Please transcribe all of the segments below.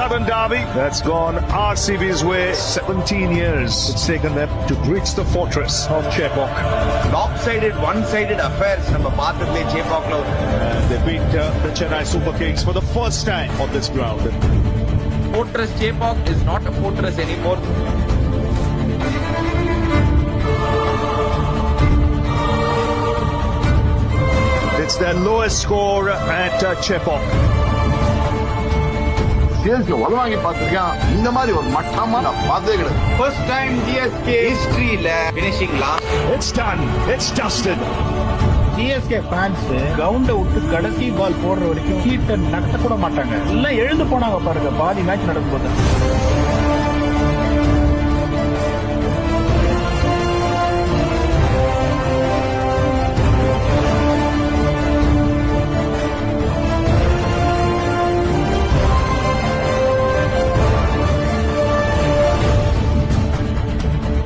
Southern Derby that's gone RCB's way. 17 years it's taken them to breach the fortress of Chepauk. Lopsided, one-sided affairs நம்ம பார்த்ததுலே சேப்பாக்ல. They beat the Chennai Super Kings for the first time on this ground. Fortress Chepauk is not a fortress anymore. It's their lowest score at Chepauk. CSK உலவாங்கி பார்த்திருக்கேன், இந்த மாதிரி ஒரு மட்டமா நான் பார்த்ததே கிடையாது. First time CSK historyல finishing last. It's done. It's dusted. CSK fans கிரவுண்ட விட்டு கடைசி பால் போடுற வரைக்கும் கீட்ட நடத்த கூட மாட்டாங்க. எல்லாம் எழுந்து போனாங்க பாருங்க பாதி மேட்ச் நடக்கும்போது.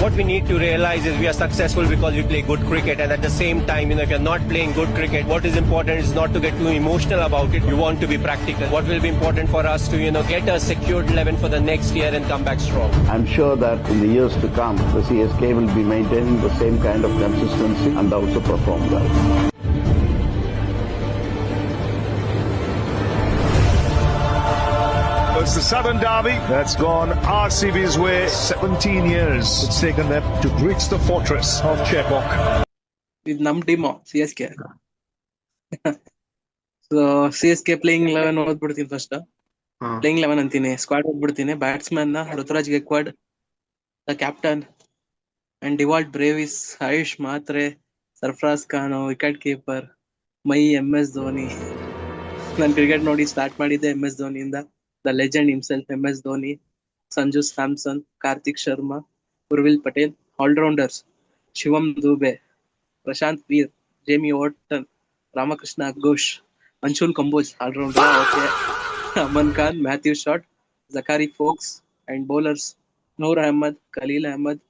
What we need to realize is we are successful because we play good cricket, and at the same time, if you're not playing good cricket, what is important is not to get too emotional about it. You want to be practical. What will be important for us to, get a secured 11 for the next year and come back strong. I'm sure that in the years to come, the CSK will be maintaining the same kind of consistency and also perform well. It's the Southern Derby that's gone RCB's way. 17 years it's taken them to breach the fortress of Chepauk. ಇದು ನಮ್ team CSK. So CSK playing 11 ಓದ್ಬಿಡ್ತೀನಿ first. Playing 11 ಅಂತೀನಿ, squad ಓದ್ಬಿಡ್ತೀನಿ. Batsman Ruturaj Gaikwad, the captain and Dewald Brevis, Ayush Mhatre, Sarfaraz Khan, wicket keeper, my MS Dhoni. ನಾನು cricket ನೋಡಿ start ಮಾಡಿದ್ದೆ MS ಧೋನಿಯಿಂದ. The legend himself MS Dhoni, Sanju Samson, Kartik Sharma, Urvil Patel. Allrounders Shivam Dube, Prashant Veer, Jamie Overton, Ramakrishna Ghosh, Anshul Kamboj allrounder, okay, Aman Khan, Matthew Short, Zachary forks. And bowlers Noor Ahmad, Khaleel Ahmed,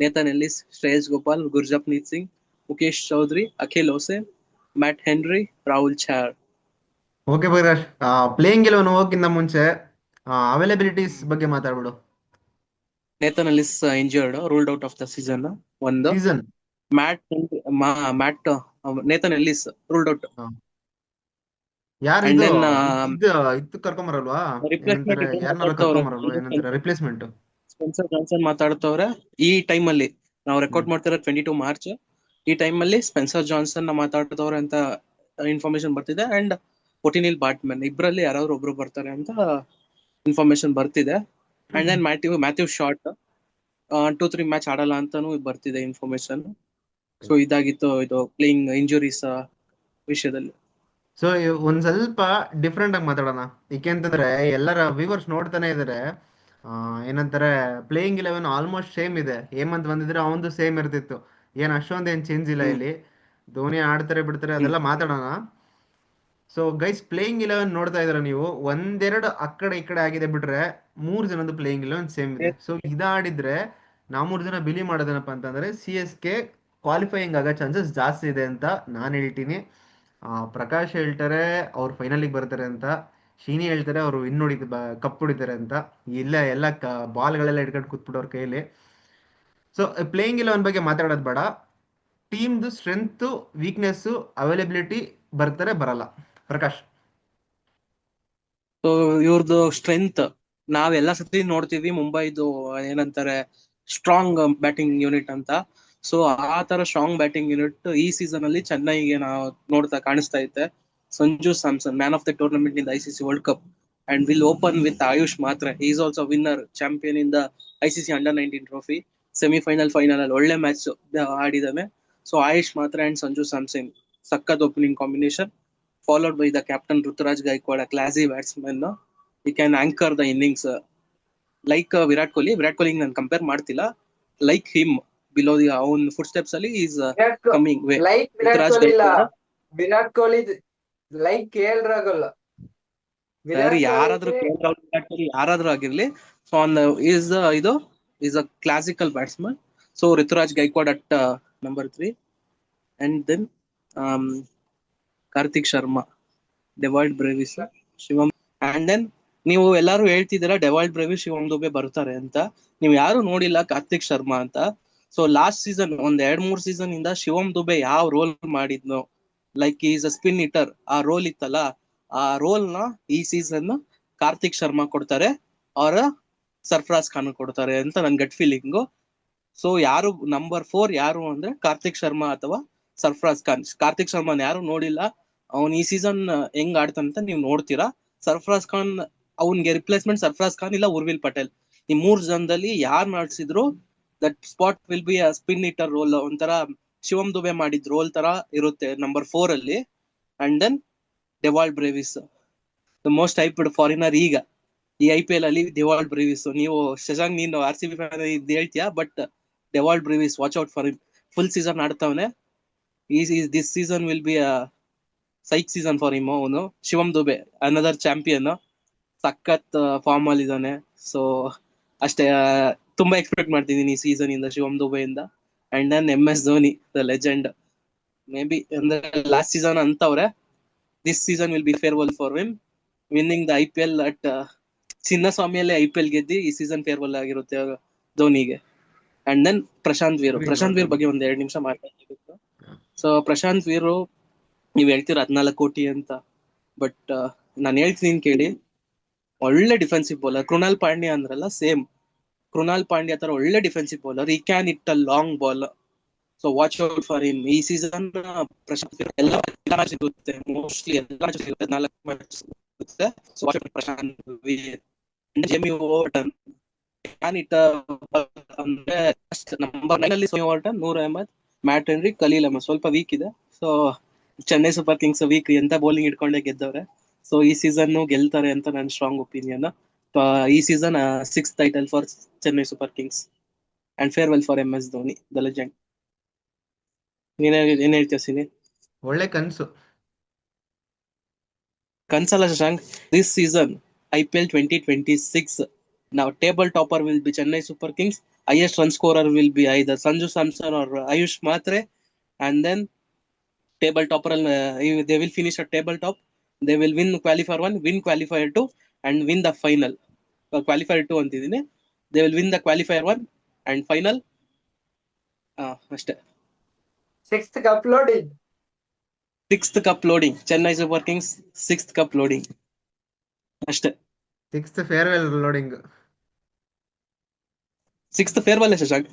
Nathan Ellis, Shreyas Gopal, Gurjapneet Singh, Mukesh Choudhary, Akeal Hosein, Matt Henry, Rahul Chahar. Okay ಬೈರಾಜ್, playing 11 ಹೋಗಕ್ಕಿಂತ ಮುಂಚೆ availabilities ಬಗ್ಗೆ ಮಾತಾಡ್ಬಿಡು. Nathan Ellis injured, ruled out of the season. ಒಂದು season Matt Nathan Ellis ruled out. ಯಾರು And then, ಇತ್ತು ಕರ್ಕೊಂಬರಲ್ವಾ? replacement ಯಾರನ್ನಾರು ಕರ್ಕೊಂಬರಲ್ವಾ? ಏನಂತಾರೆ replacement? Spencer Johnson ಮಾತಾಡ್ತವ್ರೆ. ಈ ಟೈಮ್ ಅಲ್ಲಿ ನಾವು ರೆಕಾರ್ಡ್ ಮಾಡ್ತಿರೋ 22 ಮಾರ್ಚ್. ಈ ಟೈಮ್ ಅಲ್ಲಿ ಸ್ಪೆನ್ಸರ್ ಜಾನ್ಸನ್ ಮಾತಾಡ್ತವ್ರೆ ಅಂತ ಇನ್ಫಾರ್ಮೇಶನ್ ಬರ್ತಿದೆ. ಅಂಡ್ ಒಟಿನಿಲ್ ಬಾಟ್ಮನ್ ಇಬ್ರಲ್ಲಿ ಯಾರಾದ್ರೂ ಒಬ್ರು ಬರ್ತಾರೆ ಅಂತ ಇನ್ಫಾರ್ಮೇಶನ್ ಬರ್ತಿದೆ. And then Matthew Short 2-3 match ಆಡಲ್ಲ ಅಂತಾನು ಬರ್ತಿದೆ ಇನ್ಫಾರ್ಮೇಶನ್. ಸೊ ಇದಾಗಿತ್ತು ಇದು ಪ್ಲೇಯಿಂಗ್ ಇಂಜುರೀಸ್ ವಿಷಯದಲ್ಲಿ. ಸೊ ಒಂದ್ ಸ್ವಲ್ಪ ಡಿಫ್ರೆಂಟ್ ಆಗಿ ಮಾತಾಡೋಣ. ಏಕೆಂತಂದ್ರೆ ಎಲ್ಲರ ವ್ಯೂವರ್ಸ್ ನೋಡ್ತಾನೆ ಇದಾರೆ. ಏನಂತಾರೆ, ಪ್ಲೇಯಿಂಗ್ 11 ಆಲ್ಮೋಸ್ಟ್ ಸೇಮ್ ಇದೆ. ಹೇಮಂತ್ ಬಂದಿದ್ರೆ ಅವಂದು ಸೇಮ್ ಇರ್ತಿತ್ತು. ಏನ್ ಅಷ್ಟೊಂದೇನ್ ಚೇಂಜ್ ಇಲ್ಲ ಇಲ್ಲಿ. ಧೋನಿ ಆಡ್ತಾರೆ ಬಿಡ್ತಾರೆ ಅದೆಲ್ಲ ಮಾತಾಡೋಣ. ಸೊ ಗೈಸ್, ಪ್ಲೇಯಿಂಗ್ 11 ನೋಡ್ತಾ ಇದ್ರ ನೀವು. ಒಂದೆರಡು ಆ ಕಡೆ ಈ ಕಡೆ ಆಗಿದೆ ಬಿಟ್ರೆ 3 ಜನದ್ದು ಪ್ಲೇಯಿಂಗ್ 11 ಸೇಮ್ ಇದೆ. ಸೊ ಇದಾಡಿದ್ರೆ ನಾವು 3 ಜನ ಬಿಲೀವ್ ಮಾಡೋದೇನಪ್ಪ ಅಂತಂದ್ರೆ CSK ಕ್ವಾಲಿಫೈಯಿಂಗ್ ಆಗೋ ಚಾನ್ಸಸ್ ಜಾಸ್ತಿ ಇದೆ ಅಂತ ನಾನು ಹೇಳ್ತೀನಿ. ಪ್ರಕಾಶ್ ಹೇಳ್ತಾರೆ ಅವ್ರು ಫೈನಲಿಗೆ ಬರ್ತಾರೆ ಅಂತ. ಶೀನಿ ಹೇಳ್ತಾರೆ ಅವ್ರು ಕಪ್ ಹೊಡಿತಾರೆ ಅಂತ. ಇಲ್ಲ ಎಲ್ಲ ಬಾಲ್ಗಳೆಲ್ಲ ಇಟ್ಕೊಂಡು ಕೂತ್ಬಿಟ್ಟು ಅವ್ರ ಕೈಯಲ್ಲಿ. ಸೊ ಪ್ಲೇಯಿಂಗ್ 11 ಬಗ್ಗೆ ಮಾತಾಡೋದು ಬೇಡ. ಟೀಮ್ದು ಸ್ಟ್ರೆಂತ್, ವೀಕ್ನೆಸ್, ಅವೈಲಬಿಲಿಟಿ ಬರ್ತಾರೆ ಬರಲ್ಲ. ಪ್ರಕಾಶ್, ಸೊ ಇವ್ರದ್ದು ಸ್ಟ್ರೆಂತ್ ನಾವೆಲ್ಲ ಸತಿ ನೋಡ್ತೀವಿ. ಮುಂಬೈದು ಏನಂತಾರೆ ಸ್ಟ್ರಾಂಗ್ ಬ್ಯಾಟಿಂಗ್ ಯೂನಿಟ್ ಅಂತ. ಸೊ ಆ ತರ ಸ್ಟ್ರಾಂಗ್ ಬ್ಯಾಟಿಂಗ್ ಯೂನಿಟ್ ಈ ಸೀಸನ್ ಅಲ್ಲಿ ಚೆನ್ನೈಗೆ ನಾವು ಕಾಣಿಸ್ತಾ ಇದೆ. Sanju Samson, man of the tournament in the ICC world cup, and will open with Ayush Mhatre. He is also winner, champion in the ICC under nineteen trophy. Semifinal, final ಅಲ್ಲಿ ಒಳ್ಳೆ ಮ್ಯಾಚ್ ಆಡಿದಾನೆ. ಸೊ ಆಯುಷ್ ಮಾತ್ರೆ and Sanju Samson ಸಕ್ಕತ್ opening combination. Followed by the captain Ruturaj Gaikwad, a classy batsman. He can anchor the innings like Virat Kohli. Virat Kohli ನಾನು compare ಮಾಡ್ತಿಲ್ಲ. Like him, below the own footsteps ಅಲ್ಲಿ is coming. Like Virat Kohli ಇಲ್ಲ, Virat Kohli like KL Rahul. ಯಾರಾದ್ರೂ KL Rahul, Virat Kohli ಯಾರಾದ್ರೂ ಆಗಿರ್ಲಿ. So is a classical batsman. So Ruturaj Gaikwad at number 3, and then Karthik Sharma, Devoid Brevis, Shivam, and then ನೀವು ಎಲ್ಲಾರು ಹೇಳ್ತಿದ್ದೀರಾ ಡೆವಾಲ್ಡ್ ಬ್ರೇವಿಸ್, ಶಿವಮ್ ದುಬೆ ಬರ್ತಾರೆ ಅಂತ. ನೀವು ಯಾರು ನೋಡಿಲ್ಲ ಕಾರ್ತಿಕ್ ಶರ್ಮಾ ಅಂತ. ಸೊ ಲಾಸ್ಟ್ ಸೀಸನ್ ಒಂದ್ 2-3 ಸೀಸನ್ ಇಂದ ಶಿವಮ್ ದುಬೆ ಯಾವ ರೋಲ್ ಮಾಡಿದ್ನೋ, like is a spin hitter, ಆ ರೋಲ್ ಇತ್ತಲ್ಲ, ಆ ರೋಲ್ ನ ಈ ಸೀಸನ್ ಕಾರ್ತಿಕ್ ಶರ್ಮಾ ಕೊಡ್ತಾರೆ, ಅವರ ಸರ್ಫರಾಜ್ ಖಾನ್ ಕೊಡ್ತಾರೆ ಅಂತ ನನ್ ಗಟ್ ಫೀಲಿಂಗು. ಸೊ ಯಾರು ನಂಬರ್ 4 ಯಾರು ಅಂದ್ರೆ ಕಾರ್ತಿಕ್ ಶರ್ಮಾ ಅಥವಾ ಸರ್ಫರಾಜ್ ಖಾನ್. ಕಾರ್ತಿಕ್ ಶರ್ಮಾನ್ ಯಾರು ನೋಡಿಲ್ಲ, ಅವ್ನ್ ಈ ಸೀಸನ್ ಹೆಂಗ್ ಆಡ್ತಾನಂತ ನೀವು ನೋಡ್ತೀರಾ. ಸರ್ಫರಾಜ್ ಖಾನ್, ಅವ್ನ್ಗೆ ರಿಪ್ಲೇಸ್ಮೆಂಟ್ ಸರ್ಫರಾಜ್ ಖಾನ್ ಇಲ್ಲ ಉರ್ವಿಲ್ ಪಟೇಲ್, ಈ 3 ಜನದಲ್ಲಿ ಯಾರು ಮಾಡಿಸಿದ್ರು that spot will be a spin hitter role, ಒಂಥರ ಶಿವಮ್ ದುಬೆ ಮಾಡಿದ್ ರೋಲ್ ತರ ಇರುತ್ತೆ ನಂಬರ್ 4 ಅಲ್ಲಿ. And then Dewald Brevis, the most hyped foreigner ಈಗ ಈ IPL ಅಲ್ಲಿ, ಡೆವಾಲ್ಡ್ ಬ್ರೇವಿಸ್. ನೀವು ಶಶಾಂಕ್, ನೀನು RCB ಫ್ಯಾನ್ ಇದ್ ಹೇಳ್ತೀಯಾ, but Dewald Brevis, watch out for him. Full season ಆಡ್ತಾವನೆ. This season will be a psych season for him. ಅವನು ಶಿವಮ್ ದುಬೆ ಅನದರ್ ಚಾಂಪಿಯನ್, ಸಖತ್ ಫಾರ್ಮ್ ಅಲ್ಲಿ ಇದ್ದಾನೆ. ಸೊ ಅಷ್ಟೇ, ತುಂಬಾ ಎಕ್ಸ್ಪೆಕ್ಟ್ ಮಾಡ್ತಿದ್ದೀನಿ ಈ ಸೀಸನ್ ಇಂದ ಶಿವಮ್ ದುಬೆ ಇಂದ. And then MS Dhoni, the legend. May be ಅಂದ್ರೆ ಲಾಸ್ಟ್ ಸೀಸನ್ ಅಂತವ್ರೆ, this season will be farewell for him, winning the IPL at ಚಿನ್ನಸ್ವಾಮಿಯಲ್ಲೇ IPL ಗೆದ್ದಿ ಈ ಸೀಸನ್ ಫೇರ್ವೆಲ್ ಆಗಿರುತ್ತೆ ಧೋನಿಗೆ. ಅಂಡ್ ದೆನ್ ಪ್ರಶಾಂತ್ ವೀರ್ ಬಗ್ಗೆ ಒಂದ್ 2 ನಿಮಿಷ ಮಾತಾಡ್ತಿತ್ತು. ಸೊ ಪ್ರಶಾಂತ್ ವೀರು, ನೀವ್ ಹೇಳ್ತೀರ 14 ಕೋಟಿ ಅಂತ, ಬಟ್ ನಾನು ಹೇಳ್ತೀನಿ ಕೇಳಿ, ಒಳ್ಳೆ ಡಿಫೆನ್ಸಿವ್ ಬೌಲರ್. ಕೃಣಾಲ್ ಪಾಂಡ್ಯ ಅಂದ್ರಲ್ಲ, ಸೇಮ್ ಕೃಣಾಲ್ ಪಾಂಡ್ಯ ತರ ಒಳ್ಳೆ ಡಿಫೆನ್ಸಿವ್ ಬೌಲರ್. ಈ can it a long ball. So watch out for him. ಈ ಸೀಸನ್ ಪ್ರಶಾಂತ್ ವೀರ್ ಎಲ್ಲ ಮ್ಯಾಚ್ ಸಿಗುತ್ತೆ, ಮೋಸ್ಟ್ಲಿ ಎಲ್ಲ ಮ್ಯಾಚ್ ಸಿಗುತ್ತೆ, 4 ಮ್ಯಾಚ್ ಸಿಗುತ್ತೆ. So watch out Prashant Veer. Jamie Overton can it ಅಂದ್ರೆ ನಂಬರ್ 9 ಅಲ್ಲಿ ಸೋನಿ Overton, Noor Ahmad, Matt Henry, Khaleel Ahmed ಸ್ವಲ್ಪ ವೀಕ್ ಇದೆ. So Chennai Super Kings weak, ಎಂತ ಬೌಲಿಂಗ್ ಇಟ್ಕೊಂಡೆ ಗೆದ್ದವ್ರೆ. ಸೊ ಈ ಸೀಸನ್ ಗೆಲ್ತಾರೆ ಅಂತ ನನ್ನ ಸ್ಟ್ರಾಂಗ್ ಒಪಿನಿಯನ್. ಈ season 6th title for Chennai Super Kings. And farewell for MS Dhoni, the legend. ಏನ್ ಹೇಳ್ತೀಯ ಸಿನಿ? ಒಳ್ಳೆ ಕನ್ಸು. ಕನ್ಸಲ್ಲ Shashank. This season IPL 2026, now table topper will be Chennai Super Kings, highest run scorer will be either Sanju Samson or Ayush Matre, and then table topper, they will finish at table top. They will win qualifier 1, win qualifier 2, and win the final. Qualifier 2 ಅಂತಿದ್ದೀನಿ. They will win the qualifier 1 and final. ಅಷ್ಟೇ. 6th cup loading. 6th cup loading. Chennai Super Kings 6th cup loading. ಅಷ್ಟೇ. 6th farewell loading. 6th farewell Shashank.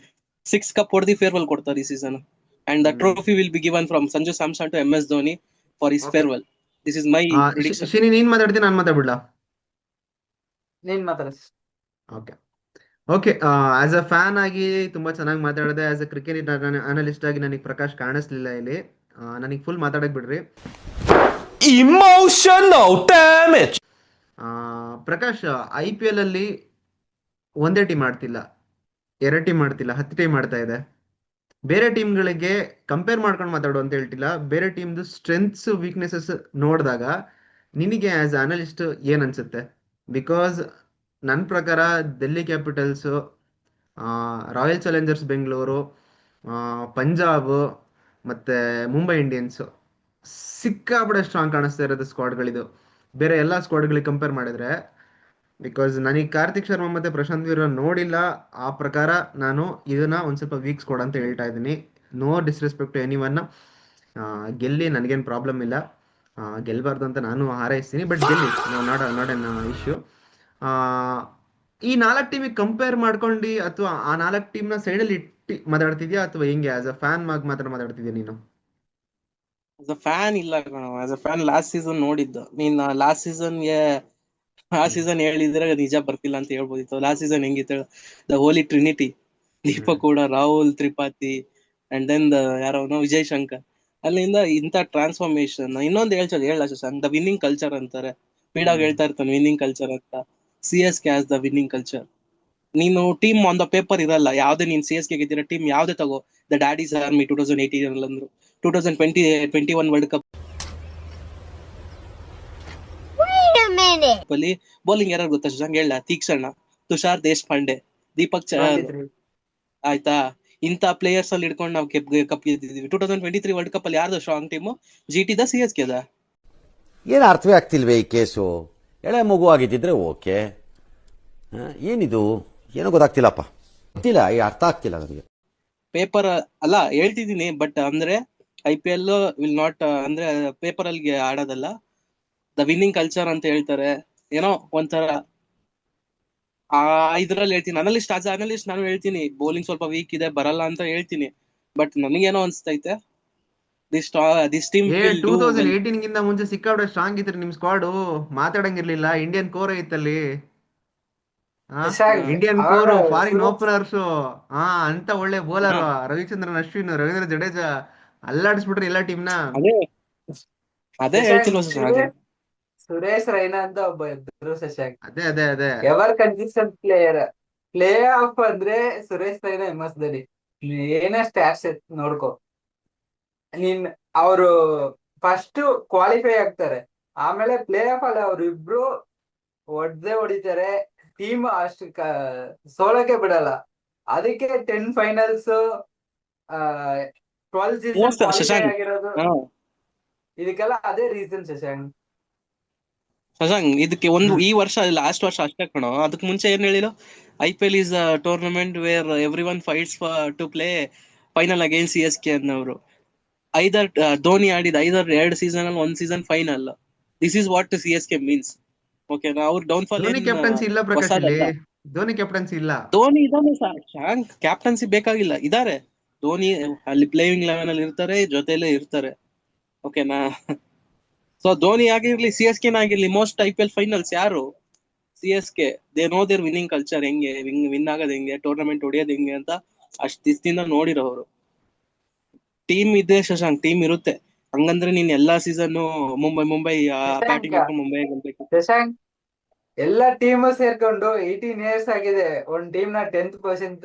6 cup ಹೊಡೆದಿ farewell ಕೊಡ್ತಾರೆ ಈ season. And the trophy will be given from Sanju Samson to MS Dhoni for his farewell. This is my prediction. ಶಿನಿ, ನೀನ್ ಮಾತಾಡ್ತೀನಿ, ನಾನು ಮಾತಾಡ್ಬಿಡ್ಲಾ? ನೀನ್ ಮಾತಾಡ್ಸ್. Okay. As a fan ಆಗಿ ತುಂಬಾ ಚೆನ್ನಾಗಿ ಮಾತಾಡಿದೆ. ಆಸ್ ಅ ಕ್ರಿಕೆಟ್ ಅನಲಿಸ್ಟ್ ಆಗಿ ನನಗೆ ಪ್ರಕಾಶ್ ಕಾಣಿಸ್ಲಿಲ್ಲ ಇಲ್ಲಿ. ನನಗೆ ಫುಲ್ ಮಾತಾಡಕ್ ಬಿಡ್ರಿ. Emotional damage. ಪ್ರಕಾಶ್, IPL ಅಲ್ಲಿ ಒಂದೇ ಟೀಮ್ ಆಡ್ತಿಲ್ಲ, 2 ಟೀಮ್ ಆಡ್ತಿಲ್ಲ, 10 ಟೀಮ್ ಆಡ್ತಾ ಇದೆ. ಬೇರೆ ಟೀಮ್ಗಳಿಗೆ ಕಂಪೇರ್ ಮಾಡ್ಕೊಂಡು ಮಾತಾಡು ಅಂತ ಹೇಳ್ತಿಲ್ಲ. ಬೇರೆ ಟೀಮ್ದು ಸ್ಟ್ರೆಂತ್ಸ್ ವೀಕ್ನೆಸಸ್ ನೋಡಿದಾಗ ನಿನಗೆ ಆಸ್ ಅನಲಿಸ್ಟ್ ಏನ್ ಅನ್ಸುತ್ತೆ? ಬಿಕಾಸ್ ನನ್ನ ಪ್ರಕಾರ ಡೆಲ್ಲಿ ಕ್ಯಾಪಿಟಲ್ಸು, ರಾಯಲ್ ಚಾಲೆಂಜರ್ಸ್ ಬೆಂಗಳೂರು, ಪಂಜಾಬ್ ಮತ್ತು ಮುಂಬೈ ಇಂಡಿಯನ್ಸು ಸಿಕ್ಕಾಪಟ್ಟೆ ಸ್ಟ್ರಾಂಗ್ ಕಾಣಿಸ್ತಾ ಇರೋದು ಸ್ಕ್ವಾಡ್ಗಳಿದು ಬೇರೆ ಎಲ್ಲ ಸ್ಕ್ವಾಡ್ಗಳಿಗೆ ಕಂಪೇರ್ ಮಾಡಿದರೆ. ಬಿಕಾಸ್ ನನಗೆ ಕಾರ್ತಿಕ್ ಶರ್ಮಾ ಮತ್ತು ಪ್ರಶಾಂತ್ ವೀರ್ ನೋಡಿಲ್ಲ, ಆ ಪ್ರಕಾರ ನಾನು ಇದನ್ನು ಒಂದು ಸ್ವಲ್ಪ ವೀಕ್ ಸ್ಕ್ವಾಡ್ ಅಂತ ಹೇಳ್ತಾ ಇದ್ದೀನಿ. No disrespect to anyone. ಗೆಲ್ಲಿ ನನಗೇನು ಪ್ರಾಬ್ಲಮ್ ಇಲ್ಲ, ಗೆಲ್ಲಬಾರ್ದು ಅಂತ ನಾನು ಹಾರೈಸ್ತೀನಿ, ಬಟ್ ಗೆಲ್ಲಿ, ನಾಟ್ ಎನ್ ಇಶ್ಯೂ. ಈ 4 ಟೀಮಿಗೆ ಕಂಪೇರ್ ಮಾಡ್ಕೊಂಡು ಅಥವಾ ಆ 4 ಟೀಮ್ನ ಸೈಡಲ್ಲಿ ಇಟ್ಟು ಮಾತಾಡ್ತಿದ್ಯಾ ಅಥವಾ ಹೆಂಗೆ? ಆಸ್ ಅ ಫ್ಯಾನ್ ಮಾತ್ರ ಮಾತಾಡ್ತಿದ್ಯಾ ನೀನು? ಆಸ್ ಅ ಫ್ಯಾನ್ ಇಲ್ಲ ಕಣ. As a fan last season ನೋಡಿದ್ದು. ನೀನ್ ಲಾಸ್ಟ್ ಸೀಸನ್ ಹೇಳಿದ್ರೆ ನಿಜ ಬರ್ತಿಲ್ಲ ಅಂತ ಹೇಳ್ಬೋದಿತ್ತು. ಲಾಸ್ಟ್ ಸೀಸನ್ ಹೆಂಗಿತ್ತು? ದ ಹೋಲಿ ಟ್ರಿನಿಟಿ, ದೀಪಕ್ ಕೂಡ, ರಾಹುಲ್ ತ್ರಿಪಾಠಿ, ಅಂಡ್ ದೆನ್ ಯಾರವನು ವಿಜಯ್ ಶಂಕರ್. ಅಲ್ಲಿಂದ ಇಂಥ ಟ್ರಾನ್ಸ್ಫಾರ್ಮೇಶನ್. ಇನ್ನೊಂದು ಹೇಳ ಶಶಾಂಕ್, ದ ವಿನ್ನಿಂಗ್ ಕಲ್ಚರ್ ಅಂತಾರೆ. ಸ್ಪೀಡಾಗಿ ಹೇಳ್ತಾ ಇರ್ತಾನೆ ವಿನ್ನಿಂಗ್ ಕಲ್ಚರ್ ಅಂತ. CSK has the winning culture. ನೀನು ಟೀಮ್ ಆನ್ ದ ಪೇಪರ್ ಇರಲ್ಲ, ಯಾವ್ದೇ ನೀನ್ CSK ಗೆದ್ದಿರೋ ಟೀಮ್ ಯಾವ್ದೇ ತಗೋ, ದ ಡ್ಯಾಡೀಸ್ ಆರ್ಮಿ 2018 ಅಂದ್ರು, 2021 ವರ್ಲ್ಡ್ ಕಪ್ ಅಲ್ಲಿ ಬೌಲಿಂಗ್ ಯಾರು ಗೊತ್ತಾ ಶಶಾಂಕ್? ಹೇಳ, ತೀಕ್ಷಣ, ತುಷಾರ್ ದೇಶಪಾಂಡೆ, ದೀಪಕ್ ಆಯ್ತಾ? ಇಂಥ ಪ್ಲೇಯರ್ಸ್ ಅಲ್ಲಿ ಇಟ್ಕೊಂಡು ನಾವು ಕಪ್ ಗೆದ್ದಿದ್ದೀವಿ. 2023 ವರ್ಲ್ಡ್ ಕಪ್ ಅಲ್ಲಿ ಯಾರ್ದು strong team? GT the CSK the? ಏನು ಅರ್ಥವೇ ಆಗ್ತಿಲ್ವೇ ಈ ಕೇಸು? ಎಳೆ ಮಗು ಆಗಿದ್ದಿದ್ರೆ ಓಕೆ. ಏನಿದು ಏನೋ ಗೊತ್ತಾಗ್ತಿಲ್ಲಪ್ಪ, ಗೊತ್ತಿಲ್ಲ, ಅರ್ಥ ಆಗ್ತಿಲ್ಲ ನನಗೆ. ಪೇಪರ್ ಅಲ್ಲ ಹೇಳ್ತಿದೀನಿ, ಬಟ್ ಅಂದ್ರೆ IPL ವಿಲ್ ನಾಟ್ ಅಂದ್ರೆ ಪೇಪರ್ ಅಲ್ಲಿ ಆಡೋದಲ್ಲ, ದ ವಿನ್ನಿಂಗ್ ಕಲ್ಚರ್ ಅಂತ ಹೇಳ್ತಾರೆ. ಏನೋ ಒಂಥರ ಆ ಇದ್ರಲ್ಲಿ ಹೇಳ್ತೀನಿ, ಅನಲಿಸ್ಟ್ ನಾನು ಹೇಳ್ತೀನಿ ಬೌಲಿಂಗ್ ಸ್ವಲ್ಪ ವೀಕ್ ಇದೆ ಬರಲ್ಲ ಅಂತ ಹೇಳ್ತೀನಿ. ಬಟ್ ನನಗೇನೋ ಅನ್ಸ್ತೈತೆ this team will do well. 2018 ಗಿಂತ ಮುಂಚೆ ಸಿಕ್ಕಾಪಟ್ಟೆ ಸ್ಟ್ರಾಂಗ್ ಇತ್ತು ನಿಮ್ ಸ್ಕ್ವಾಡು, ಮಾತಾಡಂಗಿರ್ಲಿಲ್ಲ. ಇಂಡಿಯನ್ ಕೋರ್ ಇತ್ತಲ್ಲಿ, ಇಂಡಿಯನ್ ಕೋರ್, ಫಾರಿನ್ ಓಪನರ್ಸ್, ಅಂತ ಒಳ್ಳೆ ಬೌಲರ್ ರವಿಚಂದ್ರನ್ ಅಶ್ವಿನ್, ರವೀಂದ್ರ ಜಡೇಜಾ ಅಲ್ಲಾಡಿಸ್ಬಿಟ್ರಿ ಎಲ್ಲ ಟೀಮ್ನ. ಅದೇ ಹೇಳ್ತಿಲ್ವ ಸರ್, ಸುರೇಶ್ ರೈನಾ ಅಂತ ಒಬ್ಬ ಇದ್ರು ಶಶಾಂಕ್. ಅದೇ ಅದೇ ಅದೇ ever consistent player. Play of ಅಂದ್ರೆ ಸುರೇಶ್ ರೈನಾ, MS ಧೋನಿ. ಏನೇ ಸ್ಟ್ಯಾಟ್ಸ್ ನೋಡ್ಕೊ ನೀನ್. ಅವರು ಫಸ್ಟ್ ಕ್ವಾಲಿಫೈ ಆಗ್ತಾರೆ, ಆಮೇಲೆ ಪ್ಲೇ ಆಫ್ ಅಲ್ಲಿ ಅವ್ರು ಇಬ್ರು ಹೊಡಿತಾರೆ. ಟೀಮ್ ಅಷ್ಟು ಸೋಲಕ್ಕೆ ಬಿಡಲ್ಲ. ಅದಕ್ಕೆ 10 ಫೈನಲ್ಸ್, 12 ಸೀಸನ್ ಕ್ವಾಲಿಫೈ ಆಗಿರೋದು. ಇದಕ್ಕೆಲ್ಲ ಅದೇ ರೀಸನ್ ಶಶಾಂಕ್. ಇದಕ್ಕೆ ಈ ವರ್ಷ ಲಾಸ್ಟ್ ವರ್ಷ ಅಷ್ಟೇ ಕಣೋ. ಅದಕ್ ಮುಂಚೆ ಏನ್ ಹೇಳಿಲ್ಲ, IPL is a tournament where every one fights to play final against CSK ಅನ್ನೋರು. ಐದರ್ ಧೋನಿ ಆಡಿದ 2 ಸೀಸನ್ ಅಲ್ಲಿ 1 season final. This is what CSK means. Okay, ಅವ್ರ ಡೌನ್ ಫಾಲ್. ಧೋನಿ ಕ್ಯಾಪ್ಟನ್ಸಿ ಇಲ್ಲ ಪ್ರಕಾಶ್ ಇಲ್ಲಿ. ಧೋನಿ ಕ್ಯಾಪ್ಟನ್ಸಿ ಇಲ್ಲ. ಧೋನಿ ಇದಾನೆ ಶಾಂಕ್, ಕ್ಯಾಪ್ಟನ್ಸಿ ಬೇಕಾಗಿಲ್ಲ, ಇದಾರೆ ಧೋನಿ ಅಲ್ಲಿ ಪ್ಲೇಯಿಂಗ್ 11 ಅಲ್ಲಿ ಇರ್ತಾರೆ, ಜೊತೆಲೇ ಇರ್ತಾರೆ. ಓಕೆನಾ? ಸೊ ಧೋನಿ ಆಗಿರ್ಲಿ, CSK ಆಗಿರ್ಲಿ, ಮೋಸ್ಟ್ IPL ಫೈನಲ್ಸ್ ಯಾರು? CSK. They know their winning culture, ಹೆಂಗೆ ವಿನ್ ಆಗೋದ್ ಹೆಂಗೆ, ಟೂರ್ನಮೆಂಟ್ ಹೊಡಿಯೋದ್ ಹೆಂಗೆ ಅಂತ ಅಷ್ಟ್ ದಿವಸದಿಂದ ನೋಡಿರೋರು. ಟೀಮ್ ಇದೆ ಶಶಾಂಕ್, ಟೀಮ್ ಇರುತ್ತೆ. ಹಂಗಂದ್ರೆ ನೀನ್ ಎಲ್ಲಾ ಸೀಸನ್ ಮುಂಬೈ ಬ್ಯಾಟಿಂಗ್ ಮಾಡ್ಕೊಂಡು ಮುಂಬೈ ಗೆಲ್ಬೇಕು. ಶಶಾಂಕ್, ಎಲ್ಲಾ ಟೀಮ್ ಸೇರ್ಕೊಂಡು 18 ಇಯರ್ಸ್ ಆಗಿದೆ ಒಂದ್ ಟೀಮ್ ನ 10th ಪೊಸಿಷನ್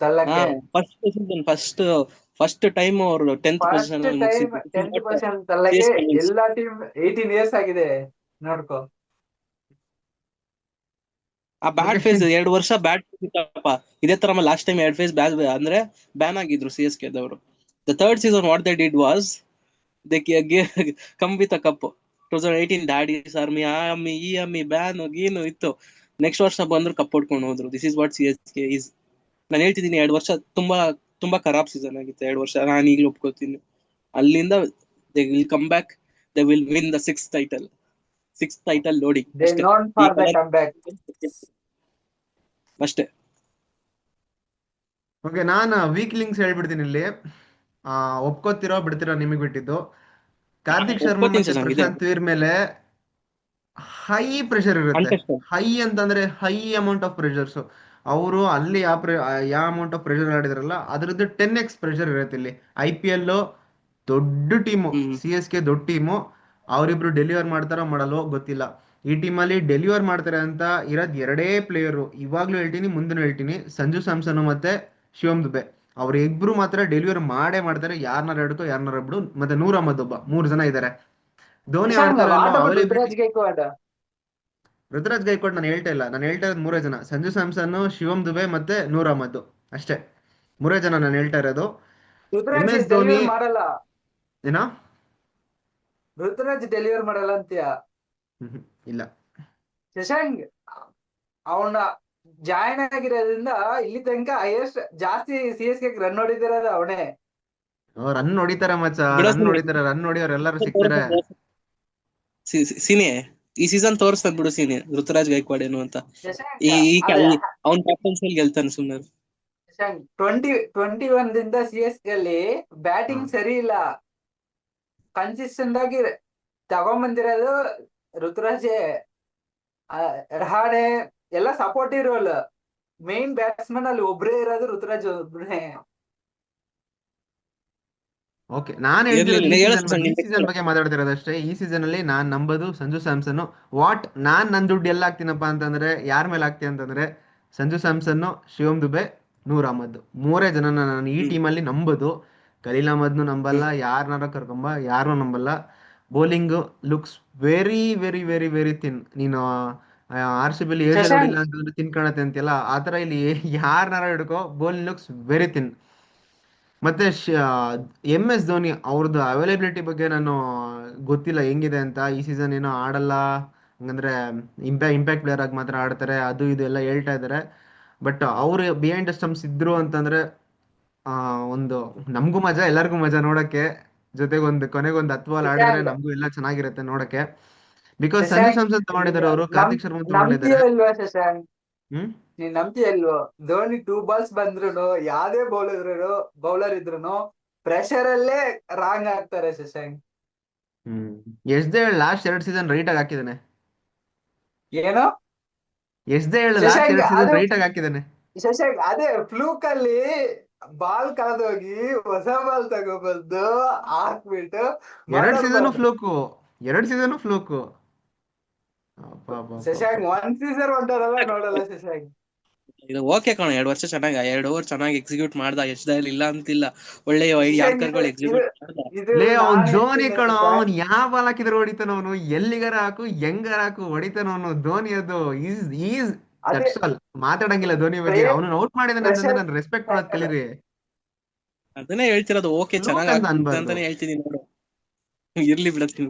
ತಳ್ಳಕ್ಕೆ. ಫಸ್ಟ್ ಟೈಮ್ ಅವರು 10th ಪೊಸಿಷನ್ ತಳ್ಳಕ್ಕೆ ಎಲ್ಲಾ ಟೀಮ್ 18 ಇಯರ್ಸ್ ಆಗಿದೆ ನೋಡ್ಕೊ. ಆ ಬ್ಯಾಟ್ ಫೇಸ್ 2 ವರ್ಷ ಬ್ಯಾಟ್ ಇತ್ತಪ್ಪ, ಇದೇ ತರ ಲಾಸ್ಟ್ ಟೈಮ್ 2 ಫೇಸ್ ಅಂದ್ರೆ ಬ್ಯಾನ್ ಆಗಿದ್ರು CSK ದವರು. The third season what they did was they come with a cup. 2018 daddy's army, ಈ ಅಮ್ಮಿ ಬ್ಯಾನ್ ಗೀನು ಇತ್ತು. ನೆಕ್ಸ್ಟ್ ವರ್ಷ ಬಂದ್ರು ಕಪ್ ಹೊಡ್ಕೊಂಡು ಹೋದ್ರು. This is what CSK is. ನಾನು ಹೇಳ್ತಿದ್ದೀನಿ 2 ವರ್ಷ ತುಂಬಾ ಖರಾಬ್ ಸೀಸನ್ ಆಗಿತ್ತು. 2 ವರ್ಷ ನಾನು ಈಗಲೂ ಒಪ್ಕೋತೀನಿ. ಅಲ್ಲಿಂದ they will come back, they will win the 6th title ನೋಡಿ ಅಷ್ಟೇ. ಓಕೆ, ನಾನು ವೀಕ್ ಲಿಂಕ್ಸ್ ಹೇಳ್ಬಿಡ್ತೀನಿ ಇಲ್ಲಿ. ಒಪ್ಕೋತಿರೋ ಬಿಡ್ತಿರೋ ನಿಮಗೆ ಬಿಟ್ಟಿದ್ದು. ಕಾರ್ತಿಕ್ ಶರ್ಮಾ ಮತ್ತೆ ಪ್ರಶಾಂತ್ ವೀರ್ ಮೇಲೆ ಹೈ ಪ್ರೆಷರ್ ಇರುತ್ತೆ. ಹೈ ಅಂತಂದ್ರೆ ಹೈ ಅಮೌಂಟ್ ಆಫ್ ಪ್ರೆಷರ್ಸ್. ಅವರು ಅಲ್ಲಿ ಯಾವ ಅಮೌಂಟ್ ಆಫ್ ಪ್ರೆಷರ್ ಆಡಿದ್ರಲ್ಲ ಅದ್ರದ್ದು 10x ಪ್ರೆಷರ್ ಇರುತ್ತೆ ಇಲ್ಲಿ. IPL ದೊಡ್ಡ ಟೀಮು, CSK ದೊಡ್ಡ ಟೀಮು. ಅವರಿಬ್ರು ಡೆಲಿವರ್ ಮಾಡ್ತಾರೋ ಮಾಡಲ್ವೋ ಗೊತ್ತಿಲ್ಲ. ಈ ಟೀಮಲ್ಲಿ ಡೆಲಿವರ್ ಮಾಡ್ತಾರೆ ಅಂತ ಇರೋದ್ 2 ಪ್ಲೇಯರು. ಇವಾಗ್ಲೂ ಹೇಳ್ತೀನಿ, ಮುಂದೆನೂ ಹೇಳ್ತೀನಿ, ಸಂಜು ಸ್ಯಾಮ್ಸನ್ ಮತ್ತೆ ಶಿವಮ್ ದುಬೆ. ಅವ್ರ ಇಬ್ರು ಮಾತ್ರ ಡೆಲಿವರ್ ಮಾಡೇ ಮಾಡ್ತಾರೆ. ಯಾರನ್ನಾರ ಹಿಡ್ಕೊ, ಯಾರನ್ನಾರ ಬಿಡು. ಮತ್ತೆ ನೂರ್ ಅಹ್ಮದ್ ಒಬ್ಬ, 3 ಜನ ಇದಾರೆ. ಧೋನಿ ಋತುರಾಜ್ ಗೈಕ್ವಾಡ್ ನಾನು ಹೇಳ್ತಾ ಇಲ್ಲ. ನಾನು ಹೇಳ್ತಾ ಇರೋದು 3 ಜನ: ಸಂಜು ಸ್ಯಾಮ್ಸನ್, ಶಿವಮ್ ದುಬೆ ಮತ್ತೆ ನೂರ್ ಅಹ್ಮದ್. ಅಷ್ಟೇ 3 ಜನ ನಾನು ಹೇಳ್ತಾ ಇರೋದು. MS ಧೋನಿ ಮಾಡಲ್ಲ. ಏನೋ ಋತುರಾಜ್ ಡೆಲಿವರ್ ಮಾಡಲ್ಲ ಅಂತೀಯ? ಇಲ್ಲ ಶಶಾಂಕ್, ಅವನ ಜಾಯ್ನ್ ಆಗಿರೋದ್ರಿಂದ ಇಲ್ಲಿ ತನಕ ಹೈಯೆಸ್ಟ್ ಜಾಸ್ತಿ CSK ರನ್ ಹೊಡಿದಿರೋದು ಅವನೇ. ರನ್ ಹೊಡಿತಾರೆ ಮಚ್ಚ, ರನ್ ಹೊಡಿತಾರೆ. ರನ್ ಹೊಡಿಯೋರು ಎಲ್ಲರೂ ಸಿಗ್ತಾರೆ. ಸೀನೆ ಈ ಸೀಸನ್ ತೋರಿಸ್ತದ್ ಬಿಡು ಸೀನೆ, ಋತುರಾಜ್ ಗೈಕ್ವಾಡ್ ಏನು ಅಂತ. ಅವ್ನ ಕ್ಯಾಪ್ಟನ್ಸಿ ಗೆಲ್ತಾನೆ ಸುಮ್ಮನೆ. 2021 ದಿಂದ CSK ಅಲ್ಲಿ ಬ್ಯಾಟಿಂಗ್ ಸರಿ ಇಲ್ಲ. ಕನ್ಸಿಸ್ಟೆಂಟ್ ಆಗಿ ತಗೊಂಬಂದಿರೋದು ಋತುರಾಜೇ. ರಹಾನೆ ಎಲ್ಲ ಸಪೋರ್ಟಿವ್ ರೋಲ್. ಮೇನ್ ಬ್ಯಾಟ್ಸ್ಮನ್ ಅಲ್ಲಿ ಒಬ್ರೇ ಇರೋದು ಋತುರಾಜ್ ಒಬ್ರೇ. ಓಕೆ, ನಾನು ಈ ಸೀಸನ್ ಬಗ್ಗೆ ಮಾತಾಡ್ತಿರೋದಷ್ಟೇ. ಈ ಸೀಸನ್ ಅಲ್ಲಿ ನಾನ್ ನಂಬೋದು ಸಂಜು ಸ್ಯಾಮ್ಸನ್. ನನ್ ದುಡ್ಡು ಎಲ್ಲ ಹಾಕ್ತೀನಪ್ಪ ಅಂತಂದ್ರೆ ಯಾರ ಮೇಲೆ ಹಾಕ್ತೀನಿ ಅಂತಂದ್ರೆ ಸಂಜು ಸ್ಯಾಮ್ಸನ್, ಶಿವಮ್ ದುಬೆ, ನೂರ್ ಅಹ್ಮದ್. 3 ಜನನ ನಾನು ಈ ಟೀಮಲ್ಲಿ ನಂಬೋದು. ಖಲೀಲ್ ಅಹ್ಮದ್ನು ನಂಬಲ್ಲ, ಯಾರನ್ನಾರ ಕರ್ಕೊಂಬ, ಯಾರನ್ನೂ ನಂಬಲ್ಲ. Bowling looks very very very very thin. ನೀನು RCB ಏಜ್ ನೋಡಿಲ್ಲ ಅಂತಂದ್ರೆ ತಿನ್ಕೊಳತ್ತೆ ಅಂತೆಲ್ಲ, ಆತರ ಇಲ್ಲಿ ಯಾರನ್ನಾರ ಹಿಡ್ಕೋ, ಬೌಲಿಂಗ್ ಲುಕ್ಸ್ ವೆರಿ ಥಿನ್. ಮತ್ತೆ MS ಧೋನಿ ಅವ್ರದ್ದು ಅವೈಲಬಿಲಿಟಿ ಬಗ್ಗೆ ನಾನು ಗೊತ್ತಿಲ್ಲ ಹೆಂಗಿದೆ ಅಂತ. ಈ ಸೀಸನ್ ಏನೋ ಆಡಲ್ಲ ಹಂಗಂದ್ರೆ ಇಂಪ್ಯಾಕ್ಟ್ ಪ್ಲೇಯರ್ ಆಗಿ ಮಾತ್ರ ಆಡ್ತಾರೆ, ಅದು ಇದು ಎಲ್ಲ ಹೇಳ್ತಾ ಇದ್ದಾರೆ. ಬಟ್ ಅವ್ರು ಬಿಹೈಂಡ್ ದ ಸ್ಟಂಪ್ಸ್ ಇದ್ರು ಅಂತಂದ್ರೆ ಒಂದು ನಮಗೂ ಮಜಾ, ಎಲ್ಲರಿಗೂ ಮಜಾ ನೋಡಕ್ಕೆ. ಜೊತೆಗೆ ಕೊನೆಗೊಂದು 10 ಬಾಲ್ ಆಡಿದ್ರೆ ನಮಗೂ ಎಲ್ಲ ಚೆನ್ನಾಗಿರುತ್ತೆ ನೋಡಕ್ಕೆ. ಬಿಕಾಸ್ ಸಂಜು ಶಶಾಂಕ್ ಸ್ಯಾಮ್ಸನ್ ತಗೊಂಡಿದ್ದಾರೆ ಅವರು, ಕಾರ್ತಿಕ್ ಶರ್ಮಾ ತಗೊಂಡಿದ್ದಾರೆ. ನಂಬ್ತೀಯೋ ಇಲ್ವಾ ಶಶಾಂಕ್? ಹ್ಮ್ ನೀನ್ ನಂಬ್ತೀಯ ಇಲ್ವೋ? ಧೋನಿ 2 ಬಾಲ್ಸ್ ಬಂದ್ರು ಯಾವ್ದೇ ಬೌಲರ್ ಇದ್ರು ಪ್ರೆಷರ್ ಅಲ್ಲೇ ರಾಂಗ್ ಆಗ್ತಾರೆ ಶಶಾಂಕ್. ಎಷ್ದೇ ಲಾಸ್ಟ್ 2 ಸೀಸನ್ ರೈಟ್ ಆಗಿ ಹಾಕಿದಾನೆ. ಏನೋ ಎಷ್ದೇ ಲಾಸ್ಟ್ ಶಶಾಂಕ್ 2 ಸೀಸನ್ ಅದು ರೈಟ್ ಆಗಿ ಹಾಕಿದಾನೆ. ಶಶಾಂಕ್ ಅದೇ ಫ್ಲೂಕ್ ಅಲ್ಲಿ ಬಾಲ್ ಕಳೆದೋಗಿ ಹೊಸ ಬಾಲ್ ತಗೊಬಂದು ಹಾಕ್ಬಿಟ್ಟು 2 ಸೀಸನ್ ಫ್ಲೂಕು, 2 ಸೀಸನ್ ಫ್ಲೂಕು. ಶಶಾಂಕ್ 1 ಸೀಸನ್ ಹೊಂಟಾರಲ್ಲ ನೋಡಲ್ಲ ಶಶಾಂಕ್. ಇದು ಓಕೆ ಕಣ, 2 ವರ್ಷ ಚೆನ್ನಾಗಿ 2 ಓವರ್ ಚೆನ್ನಾಗಿ ಎಕ್ಸಿಕ್ಯೂಟ್ ಮಾಡ್ದ, ಎಷ್ಟ್ದಲ್ಲಿ ಇಲ್ಲ ಅಂತಿಲ್ಲ, ಒಳ್ಳೆಯ ಯಾರ್ಕರ್ಗಳು ಎಕ್ಸಿಕ್ಯೂಟ್ ಮಾಡ್ದ. ಅವ್ನ್ ಧೋನಿ ಕಣ, ಅವ್ನ್ ಯಾವ ಬಾಲ್ ಹಾಕಿದ್ರೆ ಹೊಡಿತಾನ ಅವನು, ಎಲ್ಲಿಗಾರ ಹಾಕು ಹೆಂಗಾರ ಹಾಕು ಹೊಡಿತಾನ ಅವನು. ಧೋನಿ ಅದು ಈಸ್ ಮಾತಾಡಂಗಿಲ್ಲ ಧೋನಿ ಬಗ್ಗೆ. ಅವನು ಔಟ್ ಮಾಡಿದಾನೆ ಅಂತಂದ್ರೆ ನಾನು ರೆಸ್ಪೆಕ್ಟ್ ಮಾಡೋದ್ ಕಲೀರಿ. ಅದನ್ನೇ ಹೇಳ್ತಿರೋದು, ಓಕೆ ಚೆನ್ನಾಗಿ ಅಂತಾನೆ ಹೇಳ್ತೀನಿ ನೋಡು. ಇರ್ಲಿ ಬಿಡತ್ತೀನಿ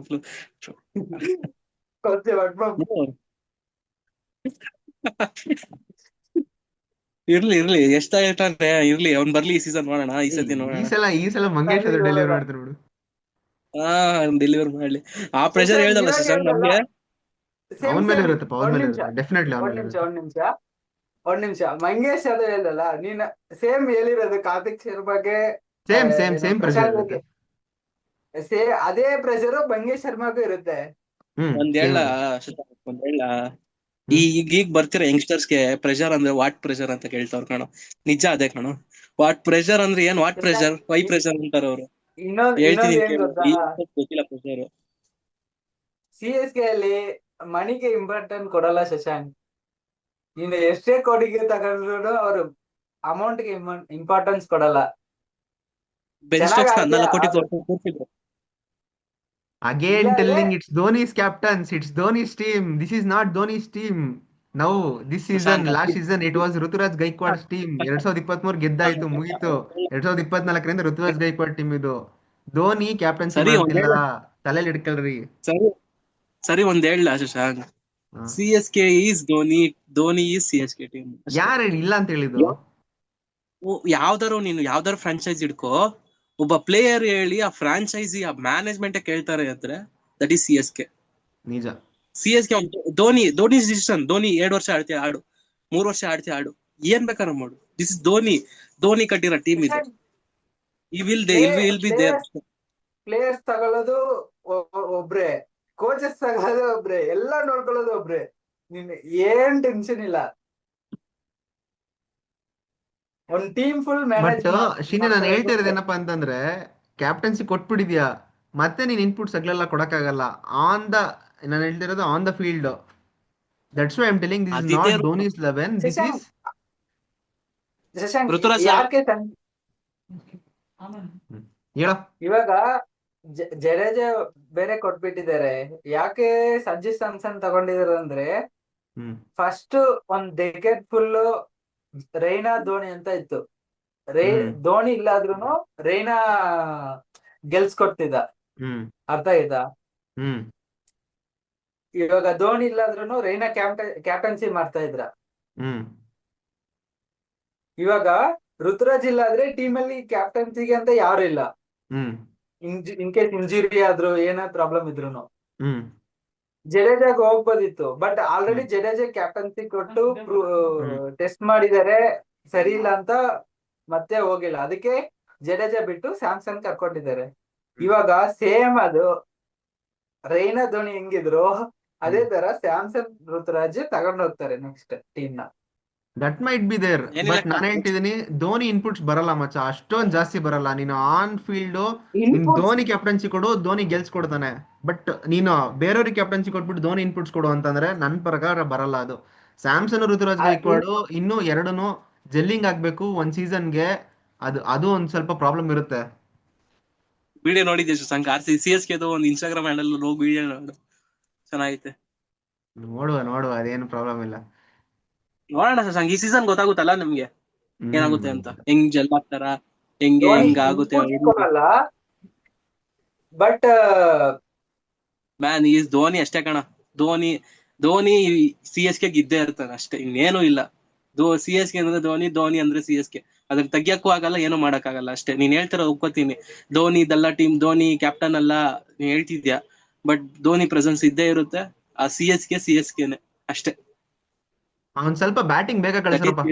ಇರ್ಲಿ ಎಷ್ಟಾಯ್ತಂದ್ರೆ ಇರ್ಲಿ, ಅವ್ನ್ ಬರ್ಲಿ ಈ ಸೀಸನ್ ನೋಡೋಣ. ಈ ಸತಿ ನೋಡೋಣ. ಈ ಸಲ ಮಂಗೇಶ್ ಅದು ಡೆಲಿವರಿ ಮಾಡ್ತಾರೆ ಬಿಡು. ಡೆಲಿವರ್ ಮಾಡ್ಲಿ. ಆ ಪ್ರೆಷರ್ ಹೇಳ್ದಲ್ಲ ಶಶಾಂಕ್ ನಮ್ಗೆ. ಅವನ ಮೇಲೆ ಇರುತ್ತಪ್ಪ, ಅವನ ಮೇಲೆ ಇರುತ್ತೆ ಡೆಫಿನೆಟ್ಲಿ. ಒಂದ್ ನಿಮಿಷ ಮಂಗೇಶ್ ಅದು ಹೇಳ್ದಲ್ಲ, ನೀನ್ ಸೇಮ್ ಹೇಳಿರೋದು ಕಾರ್ತಿಕ್ ಶರ್ಮಾಗೆ, ಸೇಮ್ ಪ್ರೆಷರ್ ಇರುತ್ತೆ. ಅದೇ ಪ್ರೆಷರ್ ಮಂಗೇಶ್ ಶರ್ಮಾಗೂ ಇರುತ್ತೆ. ಒಂದ್ ಹೇಳ ಈಗ ಬರ್ತಿರೋ ಯಂಗ್ಸ್ಟರ್ಸ್ಗೆ ಪ್ರೆಷರ್ ಅಂದ್ರೆ ವಾಟ್ ಪ್ರೆಷರ್ ಅಂತ ಕೇಳ್ತಾವ್ರ ಕಣೋ. ನಿಜ ಅದೇ ಕಣೋ, ವಾಟ್ ಪ್ರೆಷರ್ ಅಂದ್ರೆ ಏನ್, ವಾಟ್ ಪ್ರೆಷರ್, ವೈ ಪ್ರೆಷರ್ ಅಂತಾರ ಅವ್ರು. ಹೇಳ್ತೀನಿ ಗೊತ್ತಿಲ್ಲ ಪ್ರೆಷರ್. CSK ಅಲ್ಲಿ ಮನಿಗೆ ಇಂಪಾರ್ಟೆಂಟ್ ಕೊಡಲ್ಲ ಶಶಾಂಕ್. ನೀನು ಎಷ್ಟೇ ಕೊಡುಗೆ ತಗೊಂಡ್ರು ಅವ್ರು ಅಮೌಂಟ್ ಗೆ ಇಂಪಾರ್ಟೆನ್ಸ್ ಕೊಡಲ್ಲ. ಬೆನ್ ಸ್ಟೋಕ್ಸ್ 14 ಕೋಟಿ ಕೊಡ್ತಿದ್ರು. Again telling it's Dhoni's captains, it's Dhoni's team. This is not Dhoni's team. Now this season, last season it was Ruturaj Gaikwad's team. 2023 ಗೆದ್ದಾಯ್ತು, ಮುಗೀತು. 2024 ಋತುರಾಜ್ ಗೈಕ್ವಾಡ್ ಟೀಮ್ ಇದು. ಧೋನಿ ಕ್ಯಾಪ್ಟನ್ಸಿ ಮಾಡ್ತಿಲ್ಲ, ತಲೆಯಲ್ಲಿ ಇಟ್ಕೊಳ್ರಿ. ಸರಿ ಒಂದ್ ಹೇಳ Shashank, CSK is Dhoni is CSK team. ಯಾರು ಇಲ್ಲ ಅಂತ ಹೇಳಿದ್ರು? ಯಾವ್ದಾರು ಫ್ರಾಂಚೈಸ್ ಇಡ್ಕೋ, ಒಬ್ಬ ಪ್ಲೇಯರ್ ಹೇಳಿ ಆ ಫ್ರಾಂಚೈಸಿ ಆ ಮ್ಯಾನೇಜ್ಮೆಂಟ್ ಕೇಳ್ತಾರೆ ಅಂದ್ರೆ ದಟ್ ಈಸ್ CSK. ನಿಜ. CSK Dhoni decision. ಧೋನಿ 2 ವರ್ಷ ಆಡ್ತೀಯ ಆಡು, 3 ವರ್ಷ ಆಡ್ತೀಯ ಆಡು, ಏನ್ ಬೇಕಾದ್ರೂ ಮಾಡು. ದಿಸ್ ಇಸ್ ಧೋನಿ ಕಟ್ಟಿರೋ ಟೀಮ್ ಇದು. ಈ ವಿಲ್ ಬಿ ದೇರ್. ಪ್ಲೇಯರ್ಸ್ ತಗೊಳ್ಳೋದು ಒಬ್ರೆ, ಕೋಚಸ್ ತಗೊಳ್ಳೋದು ಒಬ್ರೆ, ಎಲ್ಲ ನೋಡ್ಕೊಳ್ಳೋದು ಒಬ್ರೆ. ನಿನ್ ಏನ್ ಟೆನ್ಷನ್ ಇಲ್ಲ. ಒಂದ್ ಟೀಮ್ ಫುಲ್ ಬಟ್ ಶಿನಿ ನಾನು ಹೇಳ್ತಾ ಇರೋದು ಏನಪ್ಪಾ ಅಂತಂದ್ರೆ, ಕ್ಯಾಪ್ಟನ್ಸಿ ಕೊಟ್ಬಿಟ್ಟಿದ್ಯಾ, ಮತ್ತೆ ನೀನ್ ಇನ್ಪುಟ್ಸ್ ಆಗ್ಲೆಲ್ಲ ಕೊಡಕ್ಕಾಗಲ್ಲ. ನಾನು ಹೇಳ್ತಿರೋದು on the field. That's why I am telling this is not Dhoni's 11, this is ಹೇಳ. ಇವಾಗ ಜಡೇಜಾ ಬೇರೆ ಕೊಟ್ಬಿಟ್ಟಿದ್ದಾರೆ. ಯಾಕೆ ಸಂಜು ಸ್ಯಾಮ್ಸನ್ ತಗೊಂಡಿದಾರೆ ಅಂದ್ರೆ, ಫಸ್ಟ್ ಒಂದ್ ಡೆಕೆಡ್ ಫುಲ್ ರೈನಾ ಧೋನಿ ಅಂತ ಇತ್ತು. ಧೋನಿ ಇಲ್ಲಾದ್ರೂನು ರೈನಾ ಗೆಲ್ಸ್ಕೊಡ್ತಿದ್ದ, ಅರ್ಥ ಆಯ್ತಾ? ಇವಾಗ ಧೋನಿ ಇಲ್ಲಾದ್ರೂನು ರೈನಾ ಕ್ಯಾಪ್ಟನ್ಸಿ ಮಾಡ್ತಾ ಇದ್ರ. ಇವಾಗ ಋತುರಾಜ್ ಇಲ್ಲ ಆದ್ರೆ ಟೀಮ್ ಅಲ್ಲಿ ಕ್ಯಾಪ್ಟನ್ಸಿಗೆ ಅಂತ ಯಾರು ಇಲ್ಲ. ಇನ್ ಕೇಸ್ ಇಂಜುರಿ ಆದ್ರು ಏನಾದ್ರು ಪ್ರಾಬ್ಲಮ್ ಇದ್ರು ಜಡೇಜಾಗ ಹೋಗ್ಬೋದಿತ್ತು. ಬಟ್ ಆಲ್ರೆಡಿ ಜಡೇಜಾ ಕ್ಯಾಪ್ಟನ್ಸಿ ಕೊಟ್ಟು ಟೆಸ್ಟ್ ಮಾಡಿದ್ದಾರೆ, ಸರಿ ಇಲ್ಲ ಅಂತ ಮತ್ತೆ ಹೋಗಿಲ್ಲ. ಅದಕ್ಕೆ ಜಡೇಜಾ ಬಿಟ್ಟು ಸ್ಯಾಮ್ಸನ್ ಕರ್ಕೊಂಡಿದ್ದಾರೆ. ಇವಾಗ ಸೇಮ್ ಅದು ರೈನಾ ಧೋನಿ ಹೆಂಗಿದ್ರು ಅದೇ ತರ ಸ್ಯಾಮ್ಸನ್ ಋತುರಾಜ್ ತಗೊಂಡ್ ಹೋಗ್ತಾರೆ ನೆಕ್ಸ್ಟ್ ಟೀಮ್ ನ. That might be there. But ನಾನು ಹೇಳ್ತಿದ್ದೀನಿ, ಧೋನಿ ಇನ್ಪುಟ್ಸ್ ಬರಲ್ಲ ಮಚ್ಚ, ಅಷ್ಟೊಂದ್ ಜಾಸ್ತಿ ಬರಲ್ಲ. ನೀನು ಆನ್ ಫೀಲ್ಡ್ ಧೋನಿ ಕ್ಯಾಪ್ಟನ್ಸಿ ಕೊಡು, ಧೋನಿ ಗೆಲ್ಸ್ಕೊಡ್ತಾನೆ. ಬಟ್ ನೀನು ಬೇರೆಯವ್ರಿಗೆ ಕ್ಯಾಪ್ಟನ್ಸಿ ಕೊಟ್ಬಿಟ್ಟು ಧೋನಿ ಇನ್ಪುಟ್ಸ್ ಕೊಡು ಅಂತಂದ್ರೆ ನನ್ನ ಪ್ರಕಾರ ಬರಲ್ಲ ಅದು. ಸ್ಯಾಮ್ಸನ್ ಋತುರಾಜ್ ಗೈಕ್ವಾಡ್ ಇನ್ನು ಎರಡನ್ನು ಜೆಲ್ಲಿಂಗ್ ಆಗ್ಬೇಕು ಒಂದ್ ಸೀಸನ್ಗೆ. ಅದು ಒಂದ್ ಸ್ವಲ್ಪ ಪ್ರಾಬ್ಲಮ್ ಇರುತ್ತೆ. ವಿಡಿಯೋ ನೋಡಿದ್ದೆ ಶಶಾಂಕ್, CSK ಒಂದು ಇನ್ಸ್ಟಾಗ್ರಾಮ್ ಹ್ಯಾಂಡಲ್ ಹೋಗಿ ವಿಡಿಯೋ ನೋಡು, ಚೆನ್ನಾಗೈತೆ. ನೋಡುವ ಅದೇನು ಪ್ರಾಬ್ಲಮ್ ಇಲ್ಲ. ನೋಡೋಣ ಶಶಾಂಕ್, ಈ ಸೀಸನ್ ಗೊತ್ತಾಗುತ್ತಲ್ಲ ನಮ್ಗೆ ಏನಾಗುತ್ತೆ ಅಂತ, ಹೆಂಗ್ ಜೆಲ್ ಆಗ್ತಾರ, ಹೆಂಗ್ ಆಗುತ್ತೆ. ಬಟ್ ಮ್ಯಾನ್ ಈಸ್ ಧೋನಿ ಅಷ್ಟೇ ಕಣ. ಧೋನಿ ಧೋನಿ CSK ಗಿದ್ದೇ ಇರ್ತಾನೆ ಅಷ್ಟೇ, ಇನ್ನೇನು ಇಲ್ಲ. CSK ಅಂದ್ರೆ ಧೋನಿ, ಧೋನಿ ಅಂದ್ರೆ CSK. ಅದ್ರ ತೆಗಿಯಕ್ಕೂ ಆಗಲ್ಲ, ಏನು ಮಾಡಕ್ಕಾಗಲ್ಲ ಅಷ್ಟೇ. ನೀನ್ ಹೇಳ್ತಿರೋ ಒಪ್ಕೋತೀನಿ, ಧೋನಿ ಇದೆಲ್ಲ ಟೀಮ್, ಧೋನಿ ಕ್ಯಾಪ್ಟನ್ ಅಲ್ಲ ನೀನ್ ಹೇಳ್ತಿದ್ಯಾ, ಬಟ್ ಧೋನಿ ಪ್ರೆಸೆನ್ಸ್ ಇದ್ದೇ ಇರುತ್ತೆ. ಆ CSKನೇ ಅಷ್ಟೇ. ಅವ್ನ್ ಸ್ವಲ್ಪ ಬ್ಯಾಟಿಂಗ್ ಬೇಗ ಕಳಿಸ್ರಪ್ಪ.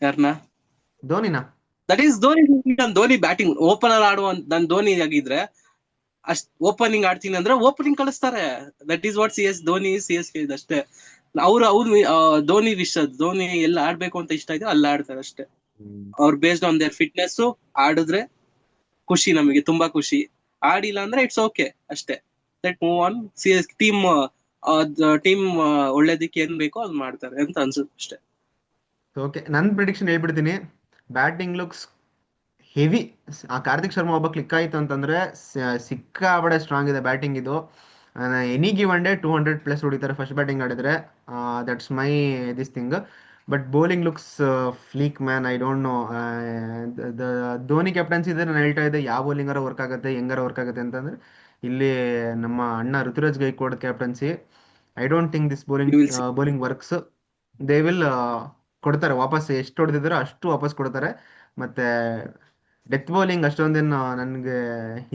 ಯಾರನ್ನ? ಧೋನಿನ. That is Dhoni. Dhoni batting opener ಆಡುವ ನನ್ ಧೋನಿ ಆಗಿದ್ರೆ ಅಷ್ಟ್ ಓಪನಿಂಗ್ ಆಡ್ತೀನಿ ಅಂದ್ರೆ ಓಪನಿಂಗ್ ಕಳಿಸ್ತಾರೆ. That is what Dhoni CSK ಇದಷ್ಟೇ. ಅವ್ರು ಧೋನಿ ಧೋನಿ ಎಲ್ಲ ಆಡ್ಬೇಕು ಅಂತ ಇಷ್ಟ ಇದೆ ಅಲ್ಲಿ ಆಡ್ತಾರೆ ಅಷ್ಟೇ. ಅವ್ರು ಬೇಸ್ಡ್ ಆನ್ ದೇರ್ ಫಿಟ್ನೆಸ್ ಆಡಿದ್ರೆ ಖುಷಿ, ನಮಗೆ ತುಂಬಾ ಖುಷಿ. ಆಡಿಲ್ಲ ಅಂದ್ರೆ ಇಟ್ಸ್ ಓಕೆ ಅಷ್ಟೇ. Let move on. ಟೀಮ್ ಒಳ್ಳೇದಕ್ಕೆ ಏನ್ ಬೇಕೋ ಅದು ಮಾಡ್ತಾರೆ ಅಂತ ಅನ್ಸುತ್ತೆ ಅಷ್ಟೇ. ಓಕೆ, ನನ್ ಪ್ರಿಡಿಕ್ಷನ್ ಹೇಳ್ಬಿಡ್ತೀನಿ. Batting looks heavy. ಆ ಕಾರ್ತಿಕ್ ಶರ್ಮಾ ಒಬ್ಬ ಕ್ಲಿಕ್ ಆಯ್ತು ಅಂತಂದ್ರೆ ಸಿಕ್ಕಾಬಡೆ ಸ್ಟ್ರಾಂಗ್ ಇದೆ ಬ್ಯಾಟಿಂಗ್ ಇದು. ಎನಿ ಗಿವನ್ ಡೇ 200+ ಹೊಡಿತಾರೆ ಫಸ್ಟ್ ಬ್ಯಾಟಿಂಗ್ ಆಡಿದ್ರೆ. That's my this thing. But bowling looks bleak man. I don't know. Dhoni captaincy ಇದೆ, ನಾನು ಹೇಳ್ತಾ ಇದ್ದೆ ಯಾವ ಬೌಲಿಂಗಾರ ವರ್ಕ್ ಆಗುತ್ತೆ, ಹೆಂಗಾರ ವರ್ಕ್ ಆಗುತ್ತೆ ಅಂತಂದ್ರೆ ಇಲ್ಲಿ ನಮ್ಮ ಅಣ್ಣ Ruturaj Gaikwad captaincy. I don't think this bowling works. They will ಕೊಡ್ತಾರೆ ವಾಪಸ್, ಎಷ್ಟು ಹೊಡೆದಿದ್ದಾರೋ ಅಷ್ಟು ವಾಪಸ್ ಕೊಡ್ತಾರೆ. ಮತ್ತೆ ಡೆತ್ ಬೌಲಿಂಗ್ ಅಷ್ಟೊಂದೇನು ನನಗೆ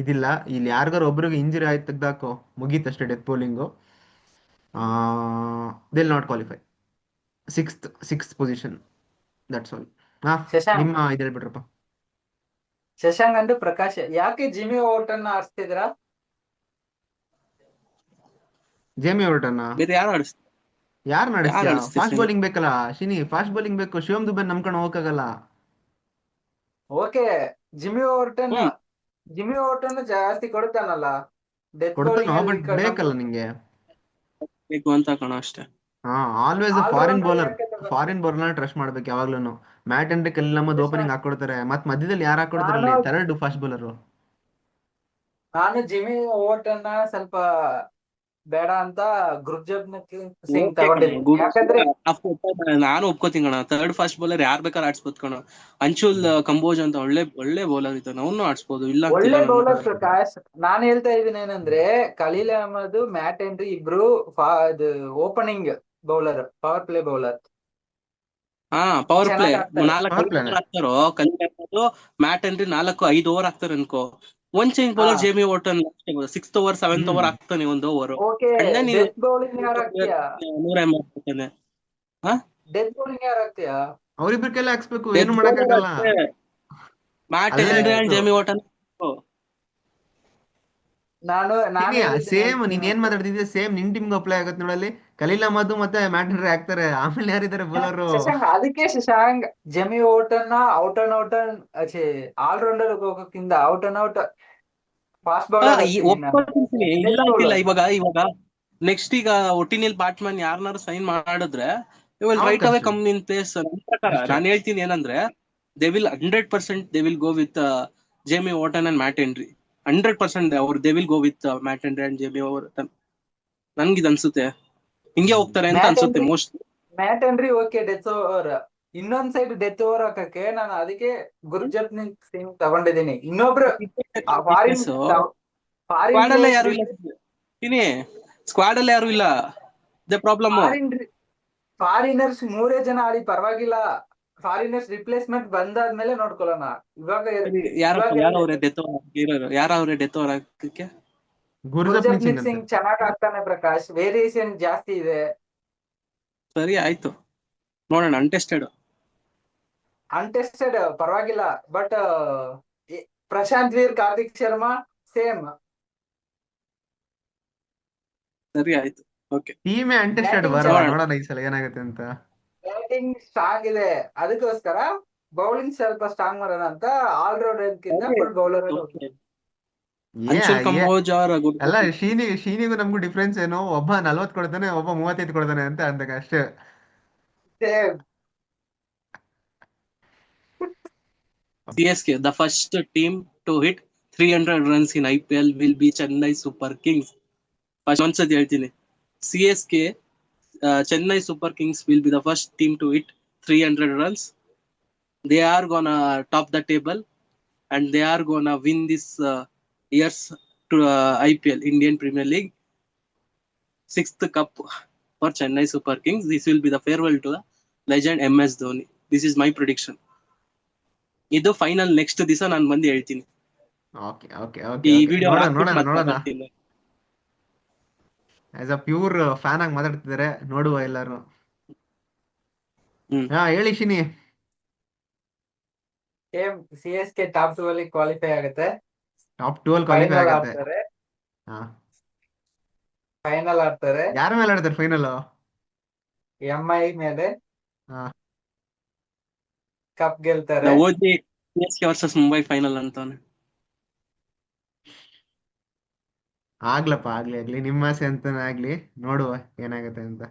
ಇದಿಲ್ಲ. ಇಲ್ಲಿ ಯಾರಿಗಾರು ಒಬ್ರಿಗೆ ಇಂಜುರಿ ಆಯ್ತು ತೆಗ್ದಾಕೋ ಮುಗೀತಷ್ಟೇ death bowling. They'll not qualify. Sixth position. That's all. Shashank. ನಿಮ್ಮ ಇದು ಹೇಳ್ಬಿಟ್ರಪ್ಪ. ಶಶಾಂಕ್ ಅಂಡ್ ಪ್ರಕಾಶ್ ಯಾಕೆ ಜಿಮ್ಮಿ ಓಟನ್ನ ಆಡ್ಸ್ತಿದ್ರ? ಜೇಮಿ ಓರ್ಟನ್ ಬೇರೆ ಯಾರು ಆಡಿಸ್ತಾರೆ? ಯಾರು ನಡೆಸ್ತೀಯ? ಆಡಿಸ್ತೀಯ ಫಾಸ್ಟ್ ಶ್ರೀನಿ? ಬೌಲಿಂಗ್ ಬೇಕಲ್ಲ ಶಿನಿ, ಫಾಸ್ಟ್ ಬೌಲಿಂಗ್ ಬೇಕು. ಶಿವಮ್ ದುಬೆ ನಂಬ್ಕೊಂಡು ಹೋಗಕ್ಕಾಗಲ್ಲ. ಓಕೆ, ಜಿಮ್ಮಿ ಓವರ್ಟನ್ ಜಾಸ್ತಿ ಕೊಡ್ತಾನಲ್ಲ ಡೆತ್ ಕೊಡ್ತಾನೋ, ಬೌಲಿಂಗ್ ಬಟ್ ಬೇಕಲ್ಲ ನಿಂಗೆ. ಬೇಕು ಅಂತ ಕಣ ಅಷ್ಟೇ. Always All foreign rounder bowler. ಯಾಕೆ ತಗೊಂಡ್ರು? ಫಾರಿನ್ ಬೌಲರ್ ಟ್ರಸ್ಟ್ ಮಾಡ್ಬೇಕು ಯಾವಾಗ್ಲೂ. ಮ್ಯಾಟ್ ಅಂಡ್ ಕಲ್ಲಿನಮ್ಮದ್ ಓಪನಿಂಗ್ ಹಾಕೊಡ್ತಾರೆ, ಮತ್ ಮಧ್ಯದಲ್ಲಿ ಯಾರು ಹಾಕೊಡ್ತಾರೆ ನಾನು ಥರ್ಡ್ ಫಾಸ್ಟ್ ಬೌಲರ್. ಜಿಮ್ಮಿ ಓವರ್ಟನ್ನ ಸ್ವಲ್ಪ ಬೇಡ ಅಂತ ಗುರ್ಜಬ್ ಸಿಂಗ್ Okay ತಗೊಂಡಿದ್ದೀನಿ. ಕಣೋ, ಯಾಕಂದ್ರೆ ನಾನು ಒಪ್ಕೋತೀನಿ ಕಣ. ಥರ್ಡ್ ಫಾಸ್ಟ್ ಬೌಲರ್ ಯಾರ್ ಬೇಕಾದ್ರೆ ಆಡ್ಸ್ಬೋದು ಕಣ. ಅಂಶುಲ್ ಕಂಬೋಜ್ ಅಂತ ಒಳ್ಳೆ ಬೌಲರ್ ಇದ್ದಾನೆ, ಅವನು ಆಡ್ಸ್ಬೋದು, ಇಲ್ಲ ಅಂತಿಲ್ಲ ಒಳ್ಳೆ ನಾನು. ಬೌಲರ್ ಪ್ರಕಾಶ್. ನಾನ್ ಹೇಳ್ತಾ ಇದ್ದೀನಿ ಏನಂದ್ರೆ ಖಲೀಲ್ ಅಹಮದ್, ಮ್ಯಾಟ್ ಹೆನ್ರಿ ಇಬ್ರು opening bowler, power play bowler power play ಚೆನ್ನಾಗ್ ಆಡ್ತಾರೆ. 4 Power play ನೇ. ಓವರ್ ಹಾಕ್ತಾರೋ ಕಲಿಬೇಕು. ಮ್ಯಾಟ್ ಹೆನ್ರಿ 4-5 ಓವರ್ ಹಾಕ್ತಾರೆ ಅನ್ಕೋ. One change bowler Jamie Overton 6th over 7th over ಹಾಕ್ತಾನೆ ಒಂದು ಓವರ್. ಓಕೆ, ಡೆತ್ ಬೌಲಿಂಗ್ ಯಾರು ಹಾಕ್ತೀಯಾ? 180 ಹಾ ಡೆತ್ ಬೌಲಿಂಗ್ ಯಾರು ಹಾಕ್ತೀಯಾ? ಅವ್ರಿಬ್ರ ಕೈಲಿ ಹಾಕ್ಸ್ಬೇಕು, ಏನು ಮಾಡಕ್ಕಾಗಲ್ಲ. ಮ್ಯಾಟ್ ಅಲ್ಲೇ ಹೆನ್ರಿ ಅಂಡ್ ಇತ್ತು. ಜೇಮಿ ಓಟನ್. ನಾನು ಸೇಮ್ ನೀನ್ ಏನ್ ಮಾತಾಡ್ತಿದ್ಯಾ ಸೇಮ್ ನಿನ್ ಟೀಮ್ಗೆ ಅಪ್ಲೈ ಆಗತ್ತೆ ನೋಡಲ್ಲಿ. ಖಲೀಲ್ ಅಹಮದ್ ಮತ್ತೆ ಮ್ಯಾಟ್ ಹೆನ್ರಿ ಹಾಕ್ತಾರೆ, ಆಮೇಲೆ ಯಾರಿದ್ದಾರೆ bowler? Shashank Jamie Overton out and out allrounder ಹೋಗೋಕ್ಕಿಂತ out and out fast bowler ಒಪ್ಕೊಳ್ತೀನಿ, ಇಲ್ಲ ಅಂತಿಲ್ಲ. ಇವಾಗ ನೆಕ್ಸ್ಟ್ ಈಗ ಒಟಿನಿಯಲ್ ಬ್ಯಾಟ್ಸ್ಮನ್ ಯಾರನ್ನಾರು ಸೈನ್ ಮಾಡಿದ್ರೆ right away come in place. ನನ್ನ ಪ್ರಕಾರ ನಾನು ಹೇಳ್ತೀನಿ ಏನಂದ್ರೆ they will 100% they will go with Jamie Overton and Matt Henry. 100% ಅವ್ರು they will go with Matt Henry and Jamie Overton. ನನ್ಗಿದ್ ಅನ್ಸುತ್ತೆ ಹಿಂಗೆ ಹೋಗ್ತಾರೆ ಅಂತ ಅನ್ಸುತ್ತೆ most. Mat henry okay death over, ಇನ್ನೊಂದ್ ಸೈಡ್ ಡೆತ್ ಓವರ್ ಹಾಕಕ್ಕೆ ನಾನು ಅದಕ್ಕೆ ಗುರ್ಜಪ್ ಸಿಂಗ್ ತಗೊಂಡಿದ್ದೀನಿ. ಇನ್ನೊಬ್ರು ಸ್ಕ್ವಾಡ್ ಅಲ್ಲೇ ಯಾರು ಇಲ್ಲ ಸ್ಕ್ವಾಡ್ ಅಲ್ಲಿ ಯಾರು ಇಲ್ಲ. ಪ್ರಾಬ್ಲಮ್ ಫಾರಿನರ್ಸ್ 3 ಜನ ಆಡಿ ಪರವಾಗಿಲ್ಲ. ಫಾರಿನರ್ಸ್ ರಿಪ್ಲೇಸ್ಮೆಂಟ್ ಬಂದಾದ್ಮೇಲೆ ನೋಡ್ಕೊಳ್ಳೋಣ. ಯಾರವ್ರೆ ಡೆತ್ ಓವರ್ ಹಾಕಕ್ಕೆ? ಗುರ್ಜಪ್ನೀತ್ ಸಿಂಗ್ ಚೆನ್ನಾಗ್ ಆಗ್ತಾನೆ ಪ್ರಕಾಶ್, ವೇರಿಯೇಷನ್ ಜಾಸ್ತಿ ಇದೆ. ಸರಿ ಆಯ್ತು, ನೋಡೋಣ. ಅನ್ಟೆಸ್ಟೆಡ್ ಪರವಾಗಿಲ್ಲ, ಬಟ್ ಪ್ರಶಾಂತ್ ವೀರ್, ಕಾರ್ತಿಕ್ ಶರ್ಮಾ ಸೇಮ್. ಸರಿ ಆಯ್ತು, ಓಕೆ. ಟೀಮೇ ಅನ್ಟೆಸ್ಟೆಡ್ ಬರಲ್ಲ, ನೋಡೋಣ ಈ ಸಲ ಏನಾಗುತ್ತೆ ಅಂತ. ಬ್ಯಾಟಿಂಗ್ ಸ್ಟ್ರಾಂಗ್ ಇದೆ, ಅದಕ್ಕೋಸ್ಕರ ಬೌಲಿಂಗ್ ಸ್ವಲ್ಪ ಸ್ಟ್ರಾಂಗ್ ಮಾಡೋಣ ಅಂತ ಆಲ್ರೌಂಡರ್ ಫುಲ್ ಬೌಲರ್. ಅಲ್ಲ ಶೀನಿಗೂ ನಮ್ಗೂ ಡಿಫ್ರೆನ್ಸ್ ಏನು? ಒಬ್ಬ 40 ಕೊಡ್ತಾನೆ, ಒಬ್ಬ 35 ಕೊಡ್ತಾನೆ ಅಂತ ಅಂದಾಗ ಅಷ್ಟೇ. CSK, the first team to hit 300 runs in IPL will be Chennai Super Kings. First ಒಂದ್ಸತಿ ಹೇಳ್ತೀನಿ, CSK Chennai Super Kings will be the first team to hit 300 runs. They are gonna top the table and they are gonna win this year's IPL, Indian Premier League. 6th cup for Chennai Super Kings. This will be the farewell to the legend MS Dhoni. This is my prediction. ಇದು final next ದಿವಸ ನಾನು ಬಂದು ಹೇಳ್ತೀನಿ. Okay okay ಈ okay video ನೋಡೋಣ. As a pure fan ಆಗಿ ಮಾತಾಡ್ತಿದ್ದಾರೆ, ನೋಡುವ ಎಲ್ಲಾರು. ಹೇಳಿ ಶಿನಿ. CSK ಟಾಪ್ 2 ಅಲ್ಲಿ ಕ್ವಾಲಿಫೈ ಆಗುತ್ತೆ. ಟಾಪ್ 2 ಅಲ್ಲಿ ಕ್ವಾಲಿಫೈ ಆಗುತ್ತೆ. ಫೈನಲ್ ಆಡ್ತಾರೆ. ಯಾರ ಮೇಲೆ ಆಡ್ತಾರೆ ಫೈನಲ್? MI ಮೇಲೆ. ಕಪ್ ಗೆಲ್ತಾರೆ. ಓದಿ CSK ವರ್ಸಸ್ ಮುಂಬೈ ಫೈನಲ್ ಅಂತಾನೆ. ಆಗ್ಲಿ ನಿಮ್ಮ ಆಸೆ ಅಂತಾನೆ ಆಗ್ಲಿ, ನೋಡುವ ಏನಾಗುತ್ತೆ ಅಂತ.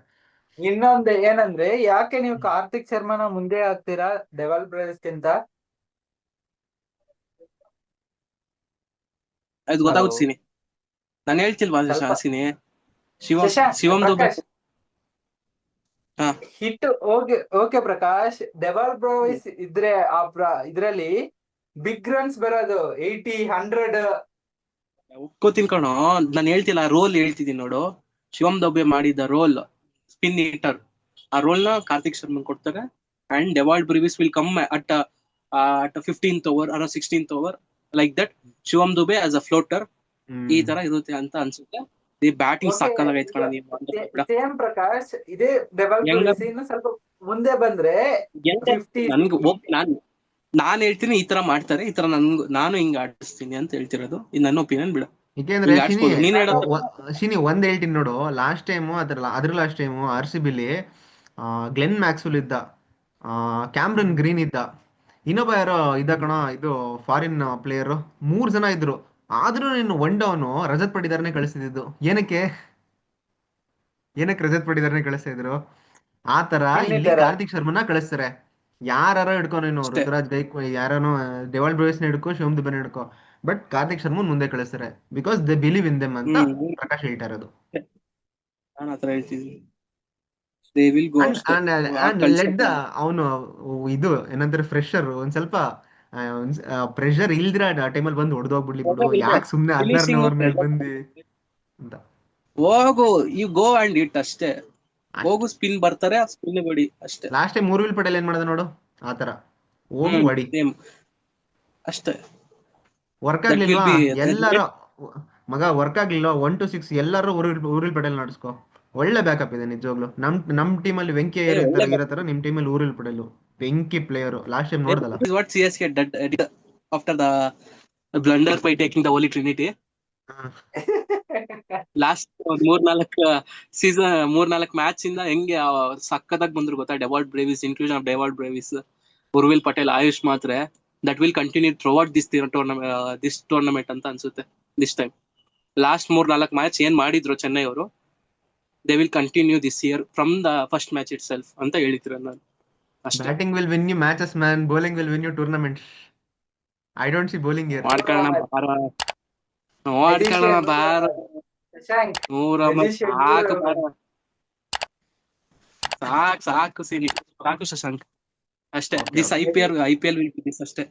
ಇನ್ನೊಂದು ಏನಂದ್ರೆ, ಯಾಕೆ ನೀವು ಕಾರ್ತಿಕ್ ಶರ್ಮಾನ ಮುಂದೆ ಹಾಕ್ತೀರಾ ಡೆವಾಲ್ ಬ್ರೇವಿಸ್ಗಿಂತ? ಅದು ಗೊತ್ತಾಗುತ್ತೆ ಸಿನಿ. ನಾನು ಹೇಳ್ತಿಲ್ವಾ ಸಿನಿ? Shivam Dube hit. Okay Prakash, Dewald Brevis ಇದ್ರೆ ಇದ್ರಲ್ಲಿ ಬಿಗ್ ರನ್ಸ್ ಬರೋದು 80, 100. ಒಪ್ಕೋತೀನಿ ಕಣೋ, ನಾನು ಹೇಳ್ತಿಲ್ಲ, ರೋಲ್ ಹೇಳ್ತಿದ್ದೀನಿ ನೋಡು. ಶಿವಮ್ ದುಬೆ ಮಾಡಿದ ರೋಲ್ ಸ್ಪಿನ್ ಹಿಟರ್, ಆ ರೋಲ್ ನ ಕಾರ್ತಿಕ್ ಶರ್ಮನ್ ಕೊಡ್ತಾರೆ. And Dewald Brevis will come at 15th over or 16th over, like that. Shivam Dube as a floater, ಈ ತರ ಇರುತ್ತೆ ಅಂತ ಅನ್ಸುತ್ತೆ. ಈ ಬ್ಯಾಟಿಂಗ್ ಸಕ್ಕತ್ತಾಗೈತೆ ಕಣ. ಸೇಮ್ ಪ್ರಕಾಶ್, ಇದೇ ಡೆವಾಲ್ ಬ್ರೇವಿಸ್ ಇನ್ನು ಸ್ವಲ್ಪ ಮುಂದೆ ಬಂದ್ರೆ ನಾನ್ ಹೇಳ್ತೀನಿ ಈ ತರ ಮಾಡ್ತಾರೆ, ಈ ತರ ನಾನು ಹಿಂಗ ಆಡಿಸ್ತೀನಿ ಅಂತ ಹೇಳ್ತಿರೋದು. ಇದು ನನ್ನ ಒಪಿನಿಯನ್ ಬಿಡು. ಏಕೆಂದ್ರೆ ಶಿನಿ ಒಂದ್ ಹೇಳ್ತೀನಿ ನೋಡು. ಲಾಸ್ಟ್ ಟೈಮು ಅದ್ರ ಲಾಸ್ಟ್ ಟೈಮು RCBಲಿ ಗ್ಲೆನ್ ಮ್ಯಾಕ್ಸ್ವೆಲ್ ಇದ್ದ, ಕ್ಯಾಮ್ರನ್ ಗ್ರೀನ್ ಇದ್ದ, ಇನ್ನೊಬ್ಬ ಯಾರೋ ಇದ್ದ ಕಣ, ಇದು ಫಾರಿನ್ ಪ್ಲೇಯರ್. 3 ಜನ ಇದ್ರು. ಆದ್ರೂ ನೀನು ಒನ್ ಡೌನು ರಜತ್ ಪಡಿದಾರನೇ ಕಳಿಸ್ತಿದ್ದು. ಏನಕ್ಕೆ ರಜತ್ ಪಡಿದಾರನೇ ಕಳಿಸ್ತಾ ಇದ್ರು? ಆ ತರ ಇಲ್ಲಿ ಕಾರ್ತಿಕ್ ಶರ್ಮನ ಕಳಿಸ್ತಾರೆ. ಯಾರು ಹಿಡ್ಕೊ, ನೀನು ಋತುರಾಜ್ ಗೈಕ್ವಾಡ್, ಯಾರನೋ ಡೆವಾಲ್ಡ್ ಬ್ರೇವಿಸ್ ಹಿಡ್ಕೊ, ಶಿವಮ್ ದುಬೆನ ಹಿಡ್ಕೊ, ಬಟ್ ಕಾರ್ತಿಕ್ ಶರ್ಮನ್ ಮುಂದೆ ಕಳಿಸ್ತಾರೆ. Because they believe in them ಅಂತ ಪ್ರಕಾಶ್ ಹೇಳ್ತಾ ಇರೋದು. ಅವನು ಇದು ಏನಂತಾರೆ, ಫ್ರೆಶರ್, ಒಂದ್ ಸ್ವಲ್ಪ ಪ್ರೆಷರ್ ಇಲ್ದಿರ ಟೈಮಲ್ಲಿ ಬಂದು ಹೊಡೆದೋಗ್ಬಿಡ್ಲಿ ಬಿಡು, ಯಾಕೆ ಸುಮ್ನೆ 16ನೇ ಓವರ್ ಮೇಲೆ ಬಂದಿ ಅಂತ. ಹೋಗು, ಯು ಗೋ ಅಂಡ್ ಇಟ್ ಅಷ್ಟೇ. ಹೋಗು, ಸ್ಪಿನ್ ಬರ್ತಾರೆ, ಆ ಸ್ಪಿನ್ ಹೊಡಿ ಅಷ್ಟೇ. ಲಾಸ್ಟ್ ಟೈಮ್ ಊರ್ವಿಲ್ ಪಟೇಲ್ ಏನ್ ಮಾಡಿದ ನೋಡು, ಆತರ ಹೋಗು ಹೊಡಿ ಅಷ್ಟೇ. ವರ್ಕ್ ಆಗ್ಲಿಲ್ವಾ? ಎಲ್ಲಾರು ಮಗ ವರ್ಕ್ ಆಗ್ಲಿಲ್ಲ. 1 to 6 ಎಲ್ಲಾರು ಊರ್ವಿಲ್ ಪಟೇಲ್ ನಡೆಸ್ಕೊ. ಒಳ್ಳೆ ಬ್ಯಾಕಪ್ ಇದೆ ನಿಜವಾಗ್ಲು. ನಮ್ ಟೀಮಲ್ಲಿ ವೆಂಕಿ ಇರೋ ತರ ನಿಮ್ ಟೀಮಲ್ಲಿ ಊರ್ವಿಲ್ ಪಟೇಲ್ ಬೆಂಕಿ ಪ್ಲೇಯರ್. ಲಾಸ್ಟ್ ಟೈಮ್ ನೋಡ್ದಲ್ಲ. What CSK did after the blunder by taking the Holy Trinity. Last 3-4 match ಇಂದ ಹೆಂಗೆ ಸಕ್ಕತ್ತಾಗಿ ಬಂದ್ರು ಗೊತ್ತಾ? ಡೆವಾಲ್ಡ್ ಬ್ರೇವಿಸ್, ಇನ್ಕ್ಲೂಷನ್ ಆಫ್ ಡೆವಾಲ್ಡ್ ಬ್ರೇವಿಸ್, ಊರ್ವಿಲ್ ಪಟೇಲ್, ಆಯುಷ್ ಮಾತ್ರೆ. That will continue throughout this tournament ಅಂತ ಅನ್ಸುತ್ತೆ. ದಿಸ್ ಟೈಮ್ ಲಾಸ್ಟ್ 3-4 ಮ್ಯಾಚ್ ಏನ್ ಮಾಡಿದ್ರು ಚೆನ್ನೈ ಅವರು, they will continue this year from the first match it self ಅಂತ ಹೇಳಿದ್ರು ನಾನು. Batting will win you matches, man. Bowling will win you tournaments. I don't see bowling here. ಸಾಕು ಸಿರಿ, ಸಾಕು ಶಶಾಂಕ್ ಅಷ್ಟೇ. This IPL will be this ಅಷ್ಟೇ.